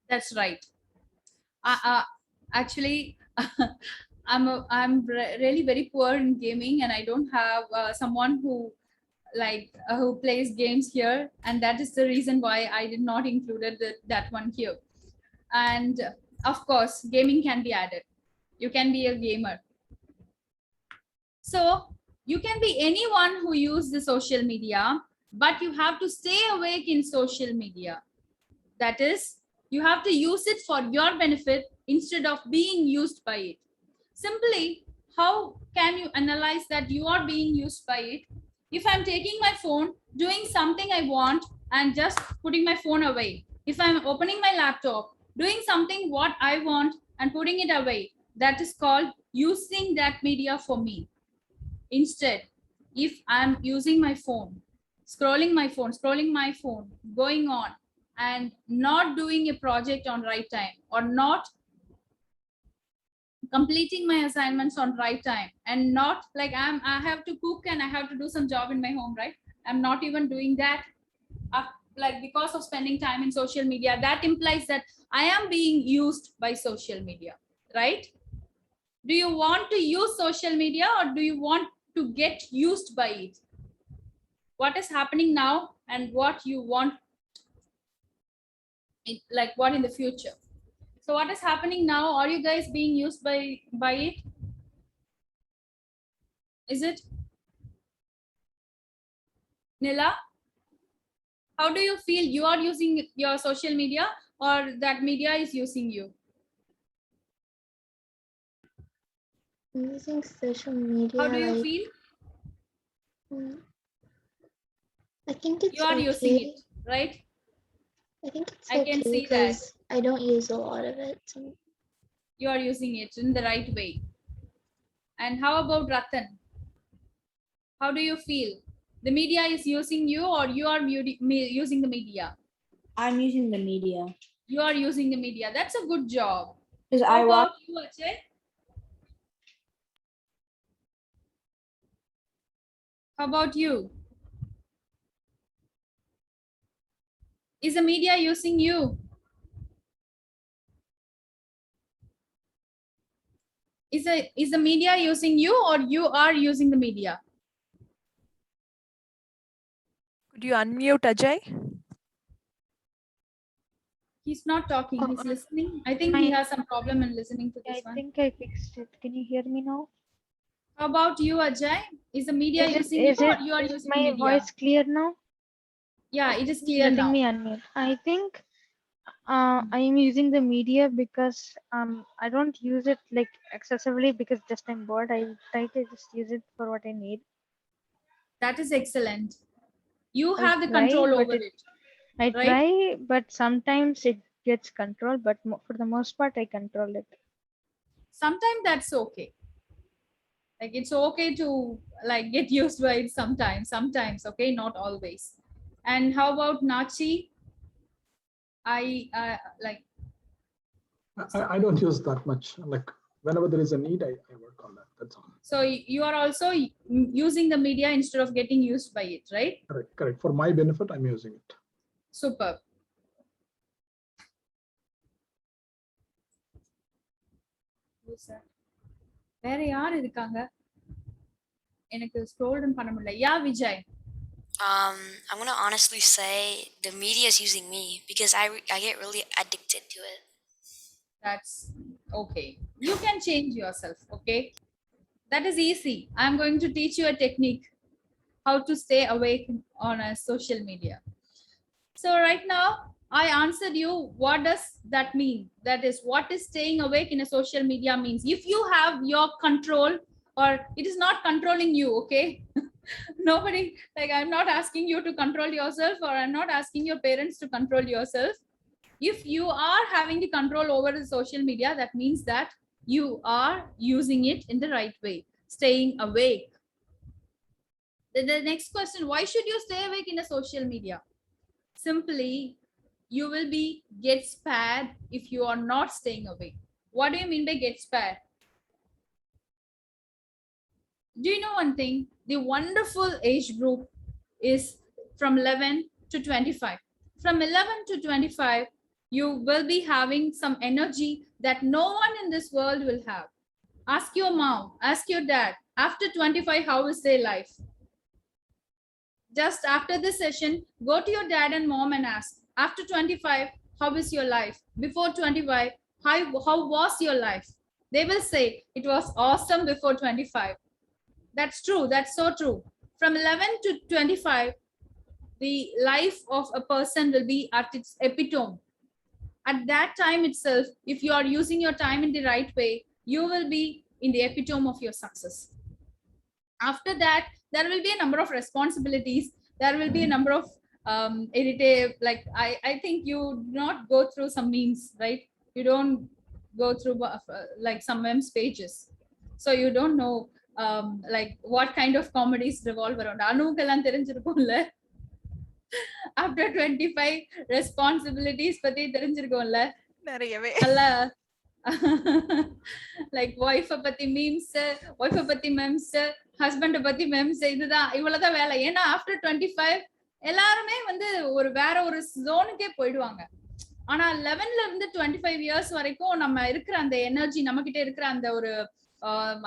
That's right. Actually, I'm really very poor in gaming, and I don't have someone who who plays games here, and that is the reason why I did not included that one here. And of course, gaming can be added. You can be a gamer. So you can be anyone who use the social media, but you have to stay awake in social media. That is, you have to use it for your benefit instead of being used by it. Simply, how can you analyze that you are being used by it? If I'm taking my phone, doing something I want, and just putting my phone away. If I'm opening my laptop, doing something what I want and putting it away, that is called using that media for me. Instead, if I'm using my phone, scrolling my phone, going on and not doing a project on right time, or not completing my assignments on right time, and not like I have to cook and I have to do some job in my home, right? I'm not even doing that, like because of spending time in social media, that implies that I am being used by social media, right? Do you want to use social media, or do you want to get used by it? What is happening now and what you want, like what in the future? So what is happening now? Are you guys being used by it? Is it? Nila, how do you feel? You are using your social media, or that media is using you? I'm using social media. How do you like, feel? I think it's You are okay. using it, right? I think it's I okay can see that. because I don't use a lot of it. So. You are using it in the right way. And how about Ratan? How do you feel? The media is using you, or you are using the media? I'm using the media. You are using the media. That's a good job. Because How I watch. about you, Ajay? How about you? Is the media using you? Is the media using you, or you are using the media? Could you unmute Ajay? He's not talking. Oh, He's listening. I think he has some problem in listening to this I one. think I fixed it. Can you hear me now? How about you, Ajay? Is the media using you, or you are using my media? voice clear now? Yeah, it is clear Letting now. me unmute. I think I am using the media because I don't use it like excessively because just I'm bored. I try to just use it for what I need. That is excellent. You I have the try, control but over it. I right? try, but sometimes it gets controlled. But for the most part, I control it. Sometimes that's okay. Like it's okay to like get used by it sometimes, okay, not always. And how about Nachi? I I don't use that much. Like whenever there is a need, I work on that. That's all. So you are also using the media instead of getting used by it, right? Correct, correct. For my benefit, I'm using it. Superb. வேற யார் இருக்காங்க? எனக்கு scroll down பண்ண முடியல. யா Vijay. I'm gonna honestly say the media is using me because I get really addicted to it. That's okay. You can change yourself, okay? That is easy. I'm going to teach you a technique how to stay awake on a social media. So right now I answered you, what does that mean? That is, what is staying awake in a social media means. If you have your control, or it is not controlling you, okay? Nobody, like I'm not asking you to control yourself, or I'm not asking your parents to control yourself. If you are having the control over the social media, that means that you are using it in the right way, staying awake. The next question, why should you stay awake in a social media? Simply, you will be get spared if you are not staying awake. What do you mean by get spared? Do you know one thing? The wonderful age group is from 11 to 25. From 11 to 25, you will be having some energy that no one in this world will have. Ask your mom, ask your dad, after 25, how is their life? Just after this session, go to your dad and mom and ask, after 25, how is your life? Before 25, how was your life? They will say, it was awesome before 25. That's true. That's so true. From 11 to 25, the life of a person will be at its epitome. At that time itself, if you are using your time in the right way, you will be in the epitome of your success. After that, there will be a number of responsibilities. There will be a number of like I think you do not go through some memes, right? You don't go through like some memes pages. So you don't know like what kind of comedies revolve around. Anukeல்லாம் தெரிஞ்சிருக்கும்ல. After 25 responsibilities பத்தி தெரிஞ்சிருக்கும்ல. நிறையவே. Like wife பத்தி memes, wife பத்தி memes, husband பத்தி memes, இதுதான் இவ்வளவுதான் வேலை. ஏன்னா after 25 எல்லாருமே வந்து வேற ஒரு ஜோனுக்கே போயிடுவாங்க. ஆனா 11ல இருந்து 25 years வரைக்கும் நம்ம இருக்கிற அந்த எனர்ஜி, நம்ம கிட்ட இருக்கிற அந்த ஒரு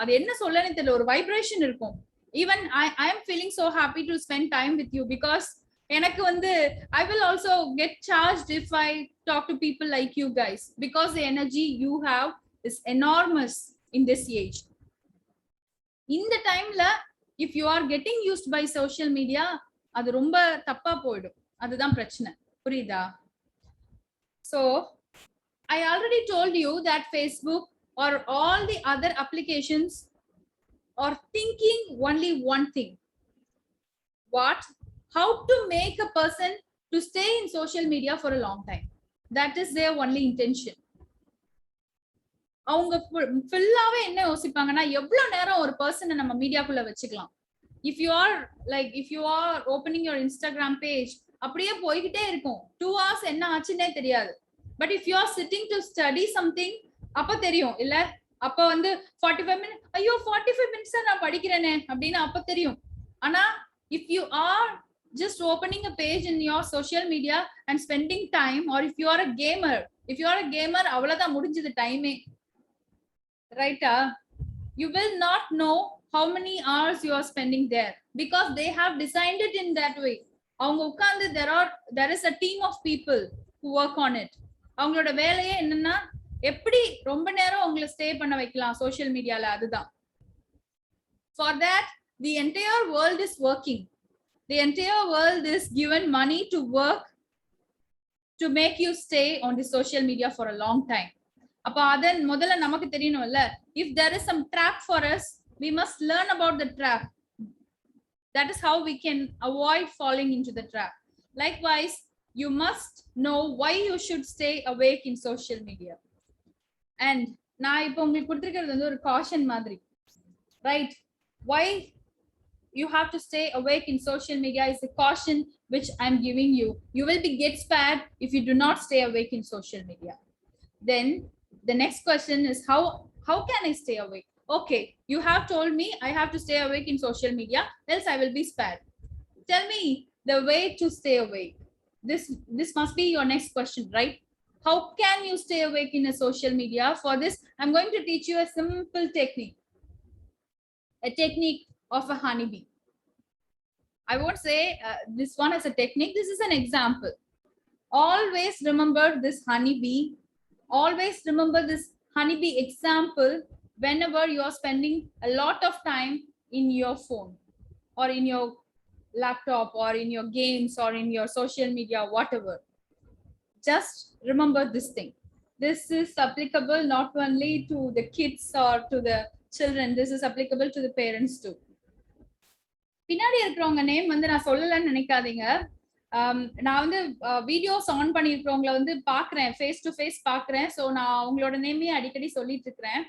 அது என்ன சொல்லன்னு தெரியல, ஒரு வைப்ரேஷன் இருக்கும். Even I am feeling so happy to spend time with you because எனக்கு வந்து I will also get charged if I talk to people like you guys because the energy you have is enormous in this age. In the timeல if you are getting used by social media, அது ரொம்ப தப்பா போய்டும். அதுதான் பிரச்சனை. புரியுதா? So I already told you that Facebook or all the other applications are thinking only one thing. What? How to make a person to stay in social media for a long time. That is their only intention. அவங்க ஃபுல்லாவே என்ன யோசிப்பாங்கன்னா எவ்வளவு நேரம் ஒரு பர்சனை நம்ம மீடியாக்குள்ள வச்சுக்கலாம். If you are opening your Instagram page, அப்படியே போய்கிட்டே இருக்கும். 2 hours என்ன ஆச்சுன்னே தெரியாது. But if you are sitting to study something, அப்ப தெரியும் இல்ல? அப்ப வந்து 45 minutes, ஐயோ 45 minutes நான் படிக்கிறேனே அப்படின்னு அப்ப தெரியும். ஆனா if you are just opening a page in your social media and spending time, or if you are a gamer, அவ்வளவுதான் முடிஞ்சது டைமே. Right? You will not know how many hours you are spending there because they have designed it in that way. அவங்க உட்கார்ந்து there is a team of people who work on it. அவங்களோட வேலையே என்னன்னா எப்படி ரொம்ப நேரம் உங்களை ஸ்டே பண்ண வைக்கலாம் சோஷியல் மீடியால, அதுதான். For that, the entire world is working. The entire world is given money to work to make you stay on the social media for a long time. அப்ப அதன் முதல்ல நமக்கு தெரியணும்ல, if there is some trap for us, we must learn about the trap. That is how we can avoid falling into the trap. Likewise, you must know why you should stay awake in social media. And நான் இப்போ உங்களுக்கு கொடுத்திருக்கிறது வந்து ஒரு caution மாதிரி, right? Why you have to stay awake in social media is a caution which I'm giving you. You will get spared if you do not stay awake in social media. Then the next question is how can I stay awake? Okay, you have told me I have to stay awake in social media, else I will be spared. Tell me the way to stay awake. This must be your next question, right? How can you stay awake in a social media? For this, I'm going to teach you a simple technique. A technique of a honeybee. I won't say this one as a technique. This is an example. Always remember this honeybee. Always remember this honeybee example whenever you are spending a lot of time in your phone or in your laptop or in your games or in your social media, whatever. Just remember this thing. This is applicable not only to the kids or to the children. This is applicable to the parents too. பின்னாடி இருக்கிறவங்க name வந்து நான் சொல்லலன்னு நினைக்காதீங்க. நான் வந்து videos on பண்ணிருக்கிறவங்களை வந்து பாக்குறேன், face to face பாக்குறேன். ஸோ நான் உங்களோட நேமே அடிக்கடி சொல்லிட்டு இருக்கிறேன்.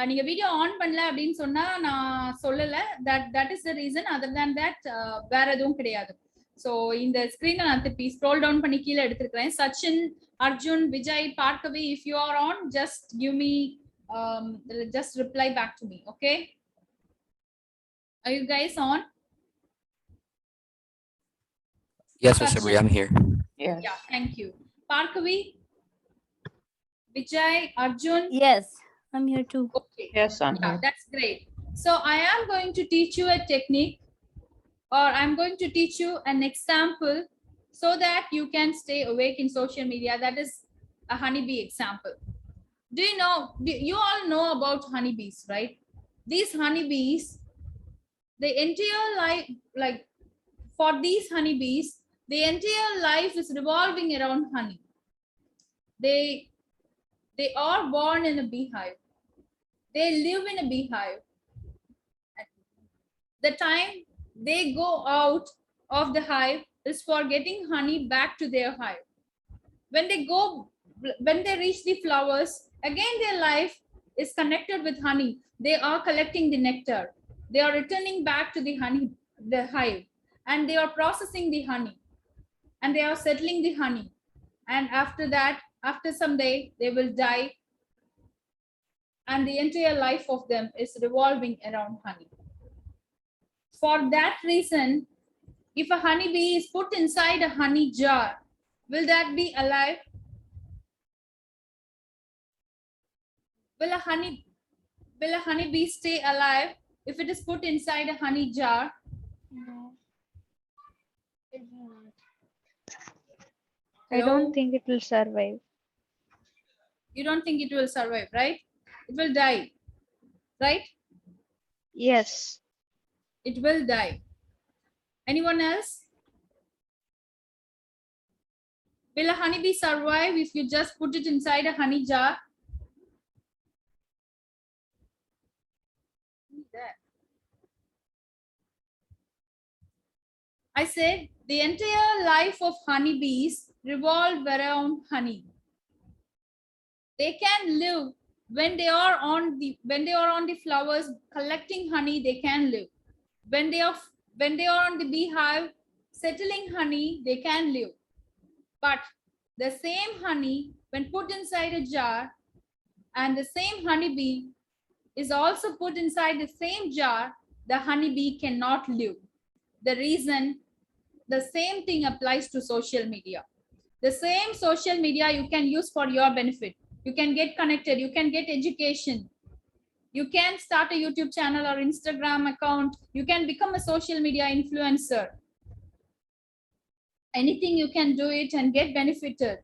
நீங்க வீடியோ ஆன் பண்ணல அப்படின்னு சொன்னா நான் சொல்லல. That is the reason. Other than that வேற எதுவும் கிடையாது. ஸோ இந்த ஸ்கிரீனை நான் திருப்பி ஸ்க்ரோல் டவுன் பண்ணி கீழே எடுத்திருக்கிறேன். Sachin, Arjun, Vijay, Bhargavi, if you are on, just give me just reply back to me. Okay. Are you guys on? Yes, Miss Sabari, I'm here. Yeah, thank you. Parkavi, Vijay, Arjun. Yes, I'm here too. Okay. Yes, I'm here. That's great. So I am going to teach you a technique, or I'm going to teach you an example so that you can stay awake in social media. That is a honeybee example. Do you all know about honeybees, right? These honeybees, the entire life, like for these honeybees, the entire life is revolving around honey. They are born in a beehive. They live in a beehive. The time they go out of the hive is for getting honey back to their hive. When they reach the flowers, again their life is connected with honey. They are collecting the nectar. They are returning back to the hive, and they are processing the honey, and they are settling the honey. And after that, after some day, they will die, and the entire life of them is revolving around honey. For that reason, if a honeybee is put inside a honey jar, will that be alive? Will a honeybee stay alive if it is put inside a honey jar? No. It will not. Hello? I don't think it will survive. You don't think it will survive, right? It will die, right? Yes. It will die. Anyone else? Will a honeybee survive if you just put it inside a honey jar? I said the entire life of honeybees revolve around honey. They can live when they are on the flowers collecting honey. They can live when they are on the beehive settling honey. They can live, but the same honey, when put inside a jar, and the same honeybee is also put inside the same jar, the honeybee cannot live. The reason, the same thing applies to social media. The same social media you can use for your benefit. You can get connected, you can get education. You can start a YouTube channel or Instagram account. You can become a social media influencer. Anything you can do it and get benefited.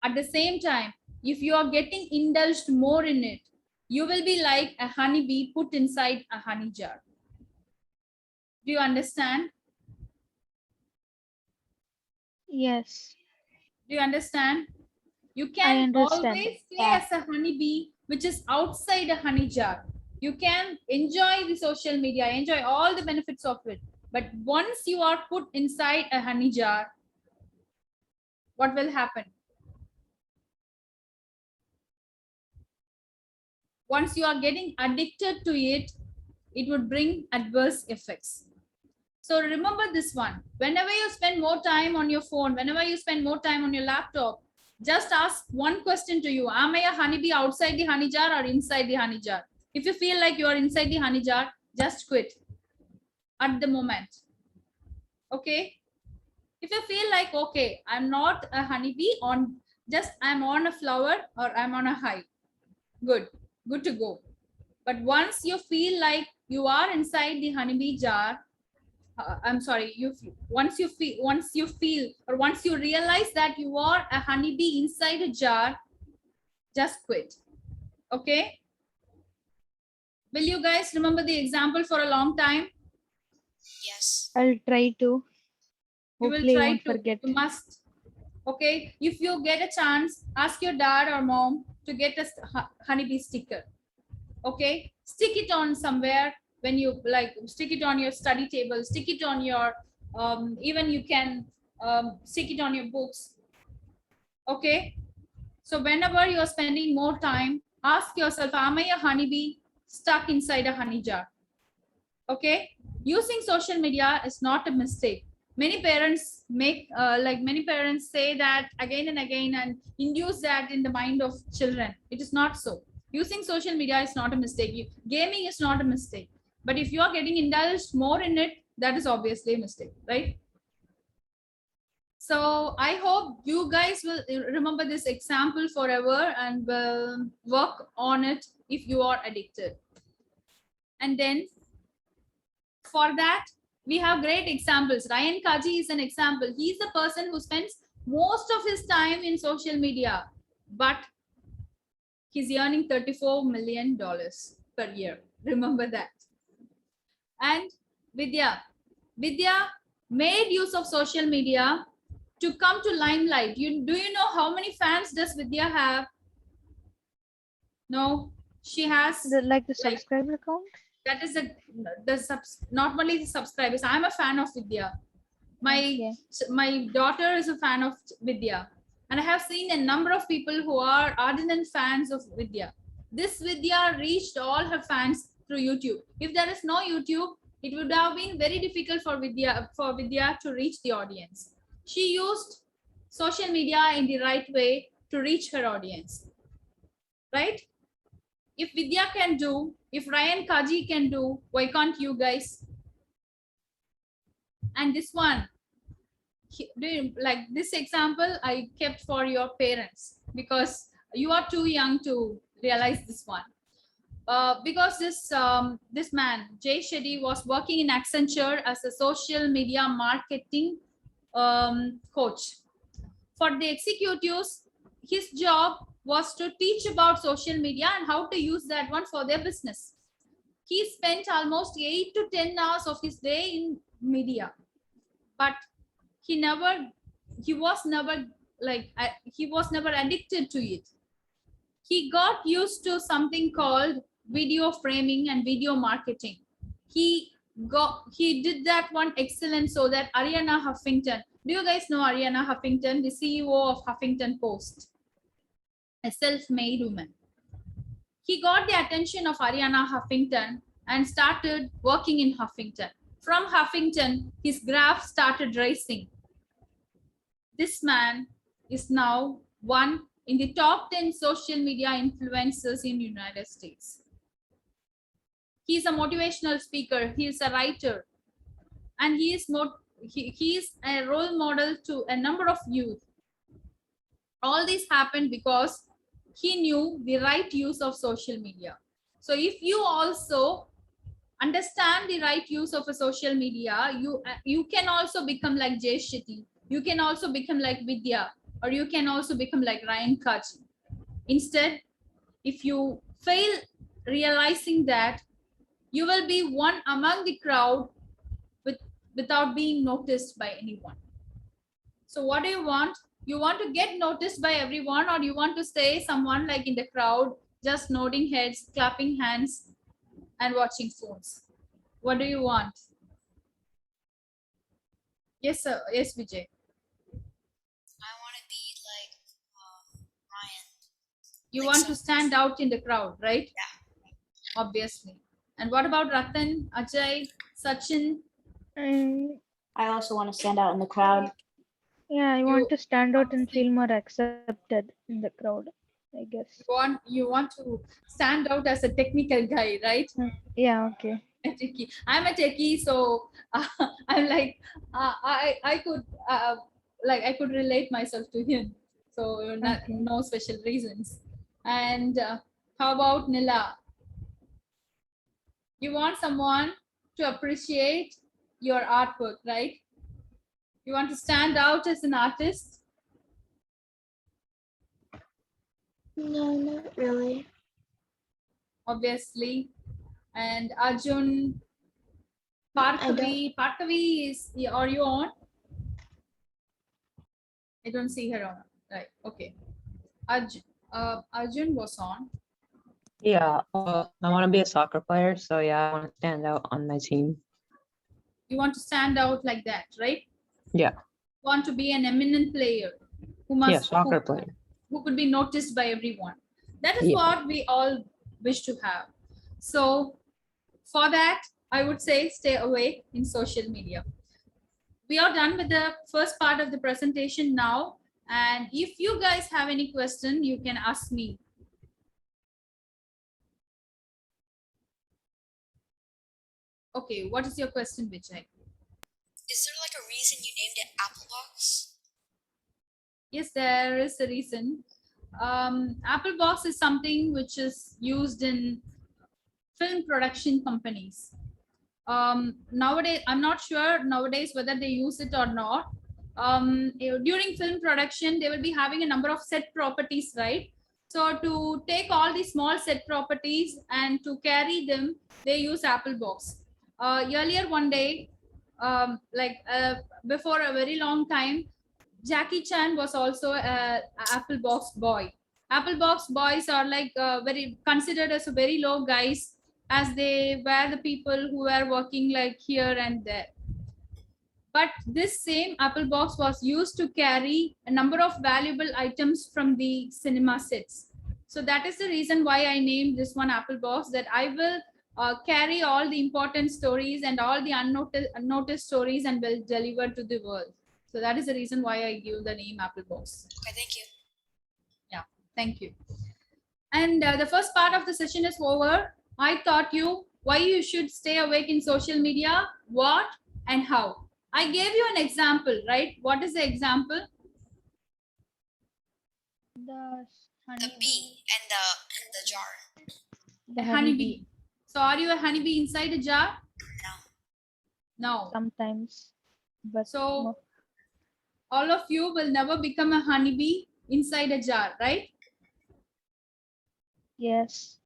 At the same time, if you are getting indulged more in it, you will be like a honeybee put inside a honey jar. Do you understand? Yes. Do you understand? You can always stay as a honeybee, which is outside a honey jar. You can enjoy the social media, enjoy all the benefits of it. But once you are put inside a honey jar, what will happen? Once you are getting addicted to it, it would bring adverse effects. So remember this one. Whenever you spend more time on your phone, whenever you spend more time on your laptop, just ask one question to you. Am I a honeybee outside the honey jar or inside the honey jar? If you feel like you are inside the honey jar, just quit at the moment. Okay? If you feel like, okay, I'm not a honeybee, I'm on a flower or I'm on a hive. Good to go. But once you feel like you are inside the honeybee jar, once you realize that you are a honeybee inside a jar, just quit. Okay? Will you guys remember the example for a long time? Yes. I'll try to. You Hopefully will try won't to. forget. You must. Okay? If you get a chance, ask your dad or mom to get a honeybee sticker. Okay? Stick it on somewhere. When you stick it on your study table, stick it on your even you can stick it on your books. Okay, so whenever you are spending more time, ask yourself, am I a honeybee stuck inside a honey jar? Okay, using social media is not a mistake. Many parents say that again and again and induce that in the mind of children. It is not so. Using social media is not a mistake. Gaming is not a mistake. But if you are getting indulged more in it, that is obviously a mistake, right? So I hope you guys will remember this example forever and will work on it if you are addicted. And then for that, we have great examples. Ryan Kaji is an example. He's the person who spends most of his time in social media, but he's earning $34 million per year. Remember that. And Vidya made use of social media to come to limelight. Do you know how many fans does Vidya have? No, she has the subscriber count. That is not only the subscribers. I'm a fan of Vidya. My daughter is a fan of Vidya, and I have seen a number of people who are ardent fans of Vidya. This Vidya reached all her fans through YouTube. If there is no YouTube, it would have been very difficult for Vidya to reach the audience. She used social media in the right way to reach her audience, right? If Vidya can do, if Ryan Kaji can do, why can't you guys? And this one, like this example, I kept for your parents because you are too young to realize this one. Because this man, Jay Shetty, was working in Accenture as a social media marketing coach. For the executives, his job was to teach about social media and how to use that one for their business. He spent almost 8 to 10 hours of his day in media, but he was never addicted to it. He got used to something called video framing and video marketing. He did that one excellent, so that Arianna Huffington, do you guys know Arianna Huffington, the CEO of Huffington Post, a self-made woman? He got the attention of Arianna Huffington and started working in Huffington. From Huffington, his graph started rising. This man is now one in the top 10 social media influencers in the United States. He's a motivational speaker. He is a writer, and he is a role model to a number of youth. All this happened because he knew the right use of social media. So if you also understand the right use of a social media, you can also become like Jay Shetty. You can also become like Vidya, or you can also become like Ryan Kaji. Instead, if you fail realizing that, you will be one among the crowd without being noticed by anyone. So what do you want? You want to get noticed by everyone, or you want to stay someone like in the crowd, just nodding heads, clapping hands, and watching phones? What do you want? Yes, sir. Yes, Vijay. I want to be like Ryan. You want to stand out in the crowd, right? Yeah. Obviously. And what about Ratan, Ajay, Sachin? I also want to stand out in the crowd. Yeah, I want to stand out and feel more accepted in the crowd, I guess. You want to stand out as a technical guy, right? Yeah, okay. I'm a techie, so I'm like I could relate myself to him. So no special reasons. And how about Nila? You want someone to appreciate your artwork, right? You want to stand out as an artist? No, not really. Obviously. And Arjun, Parthavi is, are you on? I don't see her on. Right. Okay. Arjun was on. Yeah, I want to be a soccer player, so yeah, I want to stand out on my team. You want to stand out like that, right? Yeah. Want to be an eminent player soccer player who could be noticed by everyone. That is what we all wish to have. So for that, I would say stay away in social media. We are done with the first part of the presentation now. And if you guys have any question, you can ask me. Okay, what is your question, Vijay? Is there like a reason you named it Applebox? Yes, there is a reason. Applebox is something which is used in film production companies. Nowadays, I'm not sure nowadays whether they use it or not. During film production, they will be having a number of set properties, right? So to take all these small set properties and to carry them, they use Applebox. Earlier one day, before a very long time, Jackie Chan was also a Applebox boy. Applebox boys are like very considered as a very low guys, as they were the people who were working like here and there. But this same Applebox was used to carry a number of valuable items from the cinema sets. So that is the reason why I named this one Applebox, that I will carry all the important stories and all the unnoticed stories and will deliver to the world. So that is the reason why I give the name Applebox. Okay, thank you. Yeah, thank you. And the first part of the session is over. I taught you why you should stay awake in social media, what and how. I gave you an example, right? What is the example? The The bee and the jar. The honeybee. So are you a honeybee inside a jar? No. Sometimes. But so all of you will never become a honeybee inside a jar, right? Yes.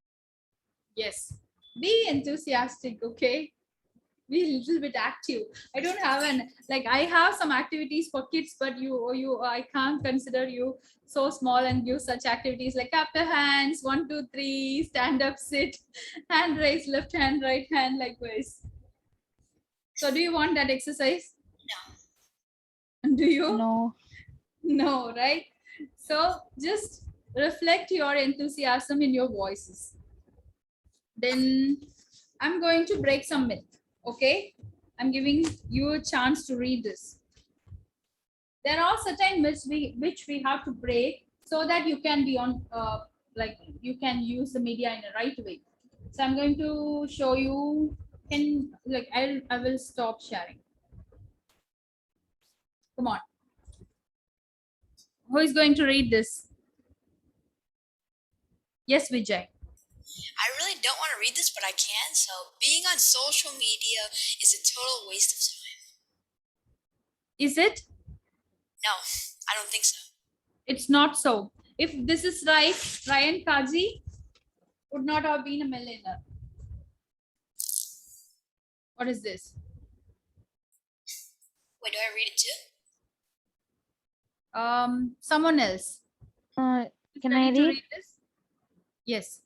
Yes. Be enthusiastic, okay? Be a little bit active. I don't have I have some activities for kids, but I can't consider you so small and give such activities like clap the hands, 1, 2, 3, stand up, sit, hand raise, left hand, right hand, likewise. So do you want that exercise? No. Do you? No. No, right? So just reflect your enthusiasm in your voices. Then I'm going to break some myth. Okay, I'm giving you a chance to read this. There are certain myths which we have to break so that you can be on you can use the media in a right way. So I'm going to show you. I will stop sharing. Come on. Who is going to read this? Yes, Vijay. I really don't want to read this, but I can. So being on social media is a total waste of time. Is it? No, I don't think so. It's not so. If this is right, Ryan Kaji would not have been a millionaire. What is this? Wait, do I read it too? Someone else. Can I read? This? Yes.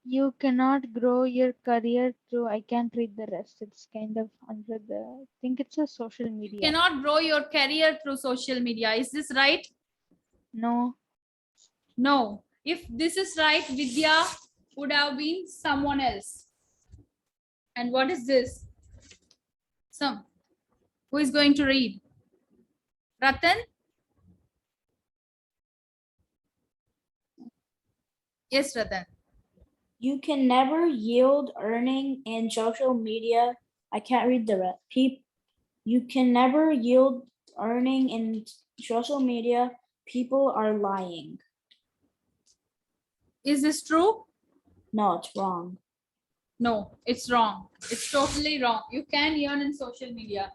You cannot grow your career through. I can't read the rest. It's kind of under the. I think it's a social media. Cannot grow your career through social media. Is this right? No. No. If this is right, Vidya would have been someone else. And what is this? Who is going to read? Ratan? Yes, Ratan. You can never yield earning in social media. I can't read the rest. You can never yield earning in social media. People are lying. Is this true? No, it's wrong. No, it's wrong. It's totally wrong. You can earn in social media.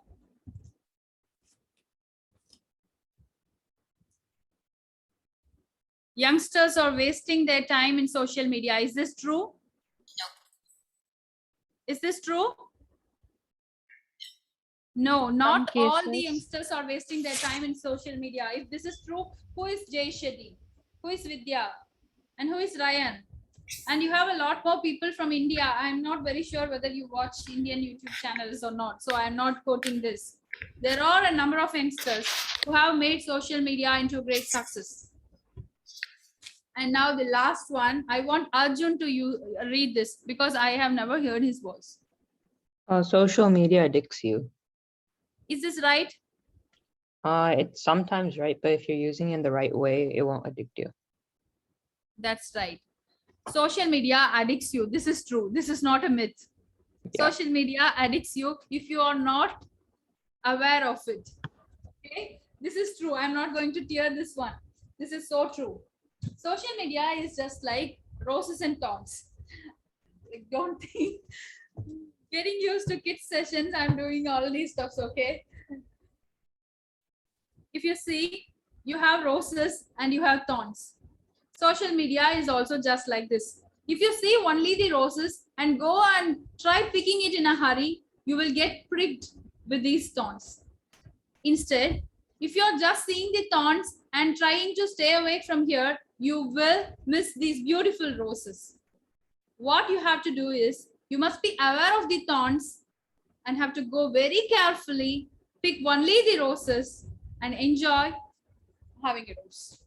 Youngsters are wasting their time in social media. Is this true? No. Is this true? No, not all the youngsters are wasting their time in social media. If this is true, who is Jay Shetty? Who is Vidya? And who is Ryan? And you have a lot more people from India. I'm not very sure whether you watch Indian YouTube channels or not. So I'm not quoting this. There are a number of youngsters who have made social media into a great success. And now the last one, I want Arjun to read this because I have never heard his voice. Social media addicts you. Is this right? It's sometimes right, but if you're using it in the right way, it won't addict you. That's right. Social media addicts you. This is true. This is not a myth. Yeah. Social media addicts you if you are not aware of it. Okay, this is true. I'm not going to tear this one. This is so true. Social media is just like roses and thorns. Like, don't think. Getting used to kids sessions, I'm doing all these stuffs. Okay, if you see, you have roses and you have thorns. Social media is also just like this. If you see only the roses and go and try picking it in a hurry, you will get pricked with these thorns. Instead, if you're just seeing the thorns and trying to stay away from here, you will miss these beautiful roses. What you have to do is, you must be aware of the thorns and have to go very carefully, pick only the roses and enjoy having a rose.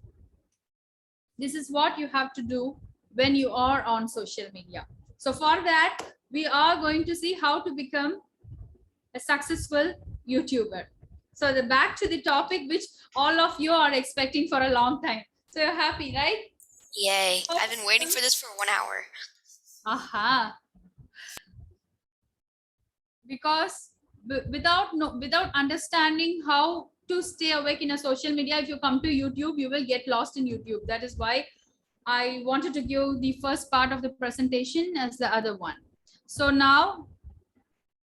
This is what you have to do when you are on social media. So for that, we are going to see how to become a successful YouTuber. So back to the topic which all of you are expecting for a long time. So you're happy, right? Yay. I've been waiting for this for 1 hour. Aha. Because without understanding how to stay awake in a social media, if you come to YouTube, you will get lost in YouTube. That is why I wanted to give the first part of the presentation as the other one. So now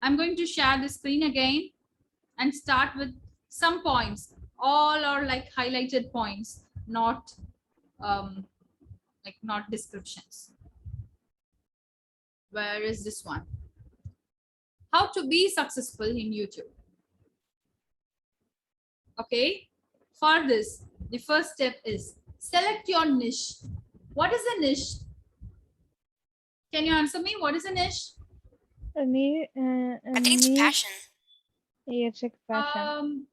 I'm going to share the screen again and start with some points. All are like highlighted points, not not descriptions. Where is this one? How to be successful in YouTube. Okay, for this, the first step is select your niche. What is a niche? Can you answer me? What is a niche? I think it's passion. Yeah, it's like passion.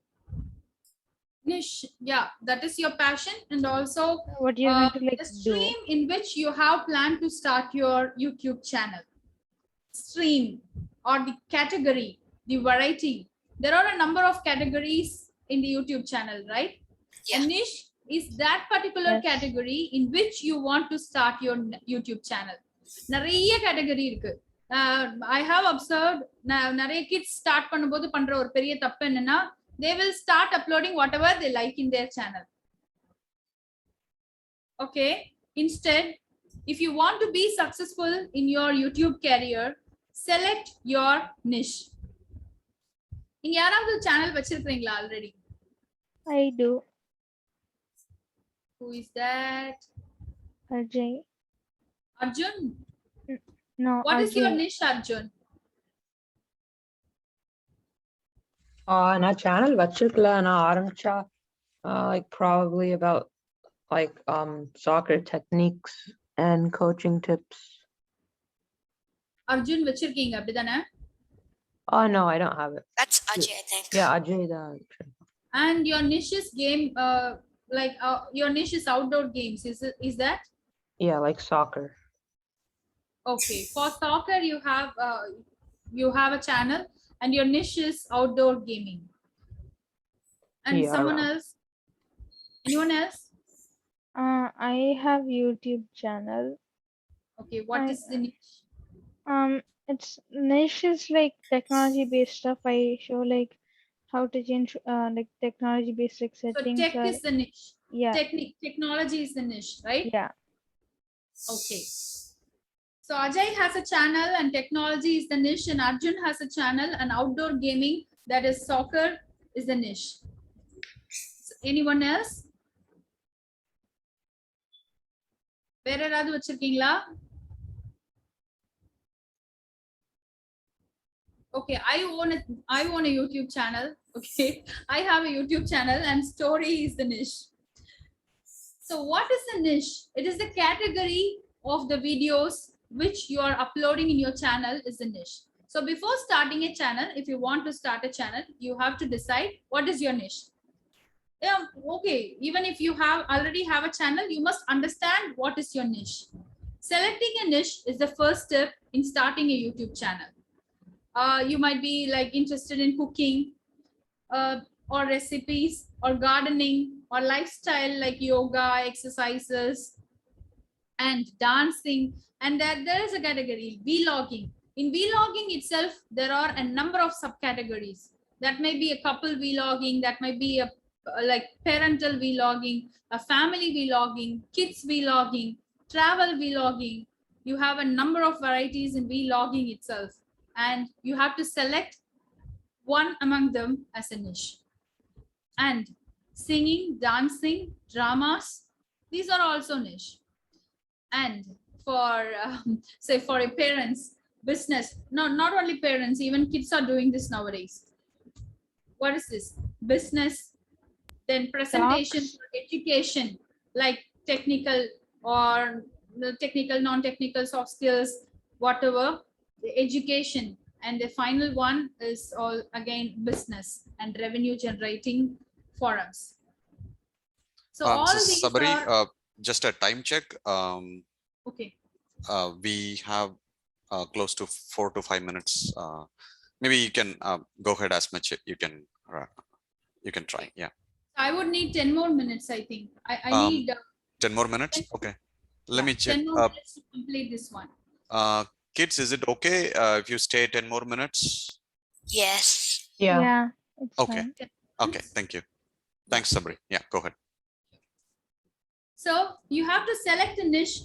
Niche, yeah, that is your passion, and also What you're going to like the stream in which you have planned to start your YouTube channel. Stream or the category, the variety. There are a number of categories in the YouTube channel, right? Yeah. A niche is that particular category in which you want to start your YouTube channel. நிறைய category இருக்கு. I have observed நிறைய kids start பண்ணும்போது பண்ற ஒரு பெரிய தப்பு என்னன்னா, they will start uploading whatever they like in their channel. Okay, instead, if you want to be successful in your YouTube career, select your niche. நீங்க யாராவது channel வச்சிருக்கீங்களா already? I do. Who is that? Ajay. Arjun? No. What Ajay. is your niche, Arjun? நான் channel வச்சிருக்கல, நான் ஆரம்பிச்சா like probably about like soccer techniques and coaching tips. Arjun வச்சிருக்கீங்க அப்படிதானே? Oh no, I don't have it. That's Ajay, I think. Yeah, Ajay. And your niche is game, your niche is outdoor games. Is that? Yeah, like soccer. Okay, for soccer you have a channel, and your niche is outdoor gaming. And Yeah, someone else? Anyone else? I have YouTube channel. Okay, what is the niche? It's niche is like technology based stuff. I show like how to change like technology based like settings. So tech is the niche. Yeah. Technology is the niche, right? Yeah. Okay. So Ajay has a channel and technology is the niche, and Arjun has a channel and outdoor gaming, that is soccer, is the niche. So anyone else? வேற யாராவது வச்சிருக்கீங்களா? Okay, I own a YouTube channel. Okay, I have a YouTube channel and story is the niche. So what is the niche? It is the category of the videos which you are uploading in your channel is the niche. So before starting a channel, if you want to start a channel, you have to decide what is your niche. Yeah, okay, even if you already have a channel, you must understand what is your niche. Selecting a niche is the first step in starting a YouTube channel. You might be like interested in cooking or recipes or gardening or lifestyle like yoga, exercises and dancing, and there is a category vlogging. In vlogging itself, there are a number of subcategories. That may be a couple vlogging, that might be a like parental vlogging, a family vlogging, kids vlogging, travel vlogging. You have a number of varieties in vlogging itself, and you have to select one among them as a niche. And singing, dancing, dramas, these are also niche. And for say for a parents business, not only parents, even kids are doing this nowadays. What is this? Business, then presentation Talks. for education, like technical or technical, non-technical, soft skills, whatever, the education. And the final one is all again business and revenue generating forums. So all So these Sabari, are just a time check. okay. We have close to 4 to 5 minutes. Maybe you can go ahead as much you can try. Yeah. I would need 10 more minutes, I think. I need 10 more minutes. Okay. Let me check. 10 more minutes to complete this one. Kids, is it okay if you stay 10 more minutes? Yes. Yeah. Yeah, it's Okay. fine. Okay. Thank you. Thanks, Sabri. Yeah, go ahead. So you have to select a niche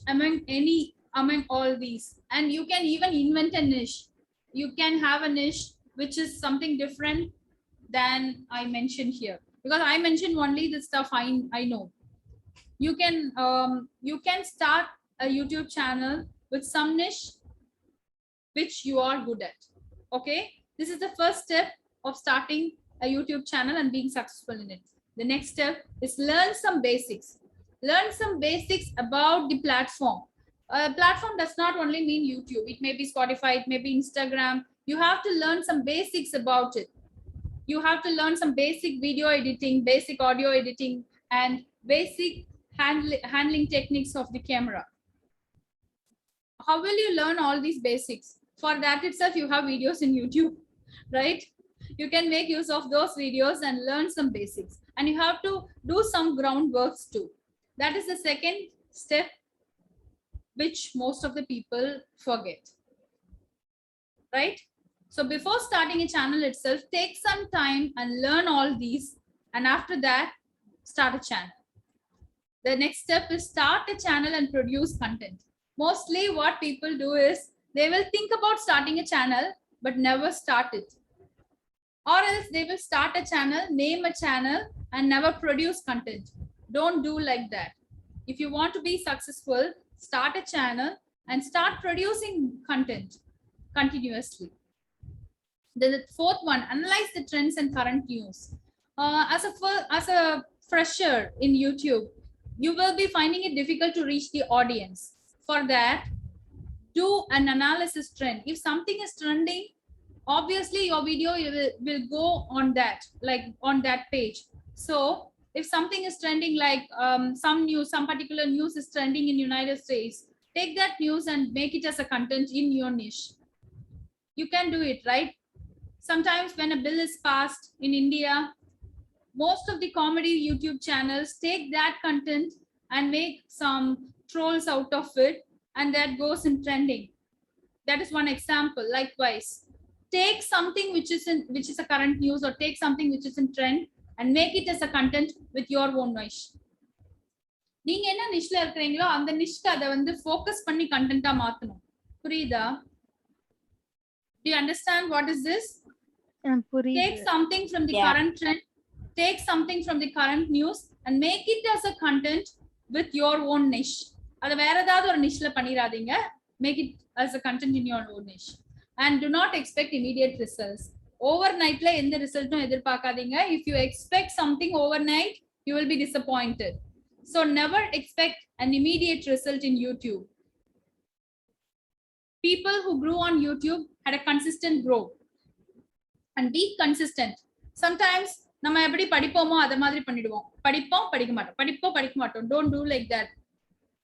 among all these, and you can even invent a niche. You can have a niche which is something different than I mentioned here, because I mentioned only the stuff I know. You can start a YouTube channel with some niche which you are good at. Okay, this is the first step of starting a YouTube channel and being successful in it. The next step is learn some basics. Learn some basics about the platform. Platform does not only mean YouTube. It may be Spotify, it may be Instagram. You have to learn some basics about it. You have to learn some basic video editing, basic audio editing, and basic handling techniques of the camera. How will you learn all these basics? For that itself, you have videos in YouTube, right? You can make use of those videos and learn some basics. And you have to do some groundworks too. That is the second step, which most of the people forget, right? So before starting a channel itself, take some time and learn all these. And after that, start a channel. The next step is start a channel and produce content. Mostly what people do is they will think about starting a channel, but never start it. Or else they will start a channel, name a channel, and never produce content. Don't do like that. If you want to be successful, start a channel and start producing content continuously. The fourth one, analyze the trends and current news. As a fresher in YouTube, you will be finding it difficult to reach the audience. For that, do an analysis trend. If something is trending, obviously your video will go on that, like on that page. So if something is trending, like some particular news is trending in United States, take that news and make it as a content in your niche. You can do it, right? Sometimes when a bill is passed in India, most of the comedy YouTube channels take that content and make some trolls out of it, and that goes in trending. That is one example. Likewise, take something which is a current news, or take something which is in trend and make it as a content with your own niche. நீங்க என்ன நிஷ்ல இருக்கீங்களோ அந்த நிஷ்க்கு அதை வந்து focus பண்ணி கண்டென்ட்டா மாத்தணும். புரியுதா? Do you understand what is this? Take something from the current trend, take something from the current news and make it as a content with your own niche. அது வேற ஏதாவது ஒரு நிஷ்ல பண்ணிராதீங்க. Make it as a content in your own niche. And do not expect immediate results. Overnightல எந்த ரிசல்ட்டும் எதிர்பார்க்காதீங்க. If you expect something overnight, you will be disappointed. So never expect an immediate result in YouTube. People who grew on YouTube had a consistent growth. And be consistent. Sometimes நம்ம எப்படி படிப்போமோ அத மாதிரி பண்ணிடுவோம். படிப்போம் படிக்க மாட்டோம். படிப்போம் படிக்க மாட்டோம். Don't do like that.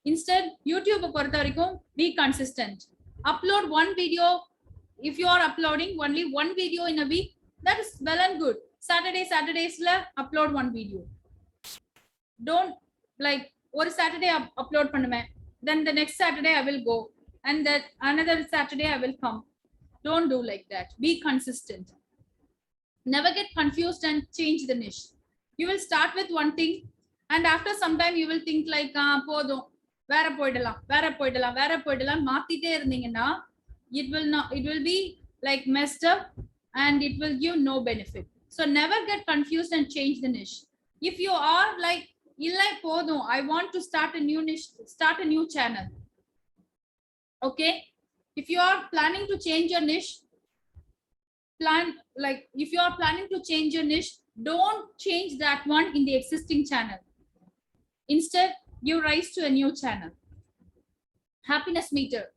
Instead, YouTube பொறுத்த வரைக்கும் be consistent. Upload one video. If you are uploading only one video in a week, that is well and good. Saturdaysல upload one video. Don't like ஒரு Saturday upload பண்ணுவேன். Then the next Saturday I will go, and that another Saturday I will come. Don't do like that. Be consistent. Never get confused and change the niche. You will start with one thing, and after some time you will think like, podum, vera poidalam, maatite irundinga, it will be like messed up and it will give no benefit. So never get confused and change the niche. If you are like, I want to start a new niche, start a new channel. Okay. If you are planning to change your niche, if you are planning to change your niche, don't change that one in the existing channel. Instead, you rise to a new channel. Happiness meter.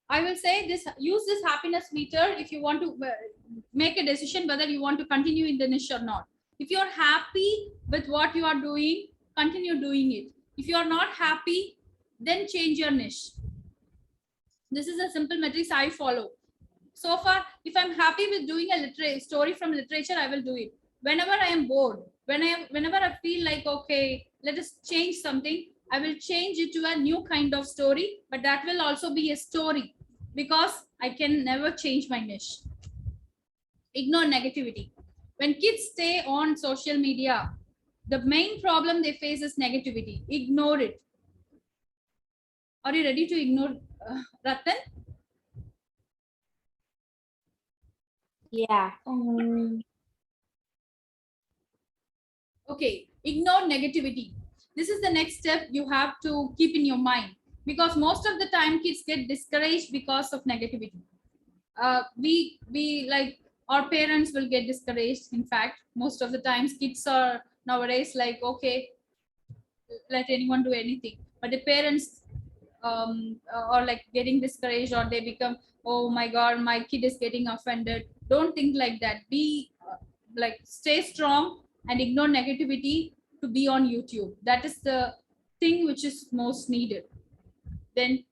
I will say this, use this happiness meter if you want to make a decision whether you want to continue in the niche or not. If you're happy with what you are doing, continue doing it. If you are not happy, then change your niche. This is a simple matrix I follow. So far, if I'm happy with doing a story from literature, I will do it. Whenever I am bored, whenever I feel like, okay, let us change something, I will change it to a new kind of story, but that will also be a story because I can never change my niche. Ignore negativity. When kids stay on social media, the main problem they face is negativity. Ignore it. Are you ready to ignore Ratan? Yeah. Okay, ignore negativity. This is the next step you have to keep in your mind, because most of the time kids get discouraged because of negativity. We like, our parents will get discouraged. In fact, most of the times kids are nowadays like, okay, let anyone do anything, but the parents are like getting discouraged, or they become, oh my god, my kid is getting offended. Don't think like that. Be like, stay strong and ignore negativity to be on YouTube. That is the thing which is most needed. Then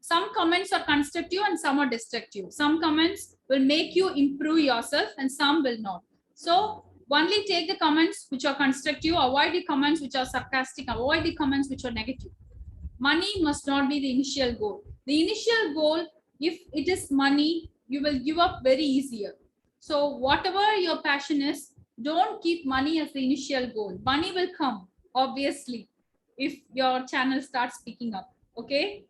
some comments are constructive and some are destructive. Some comments will make you improve yourself and some will not. So only take the comments which are constructive, avoid the comments which are sarcastic, avoid the comments which are negative. Money must not be the initial goal. The initial goal, if it is money, you will give up very easier. So whatever your passion is, don't keep money as the initial goal. Money will come, obviously, if your channel starts picking up. Okay.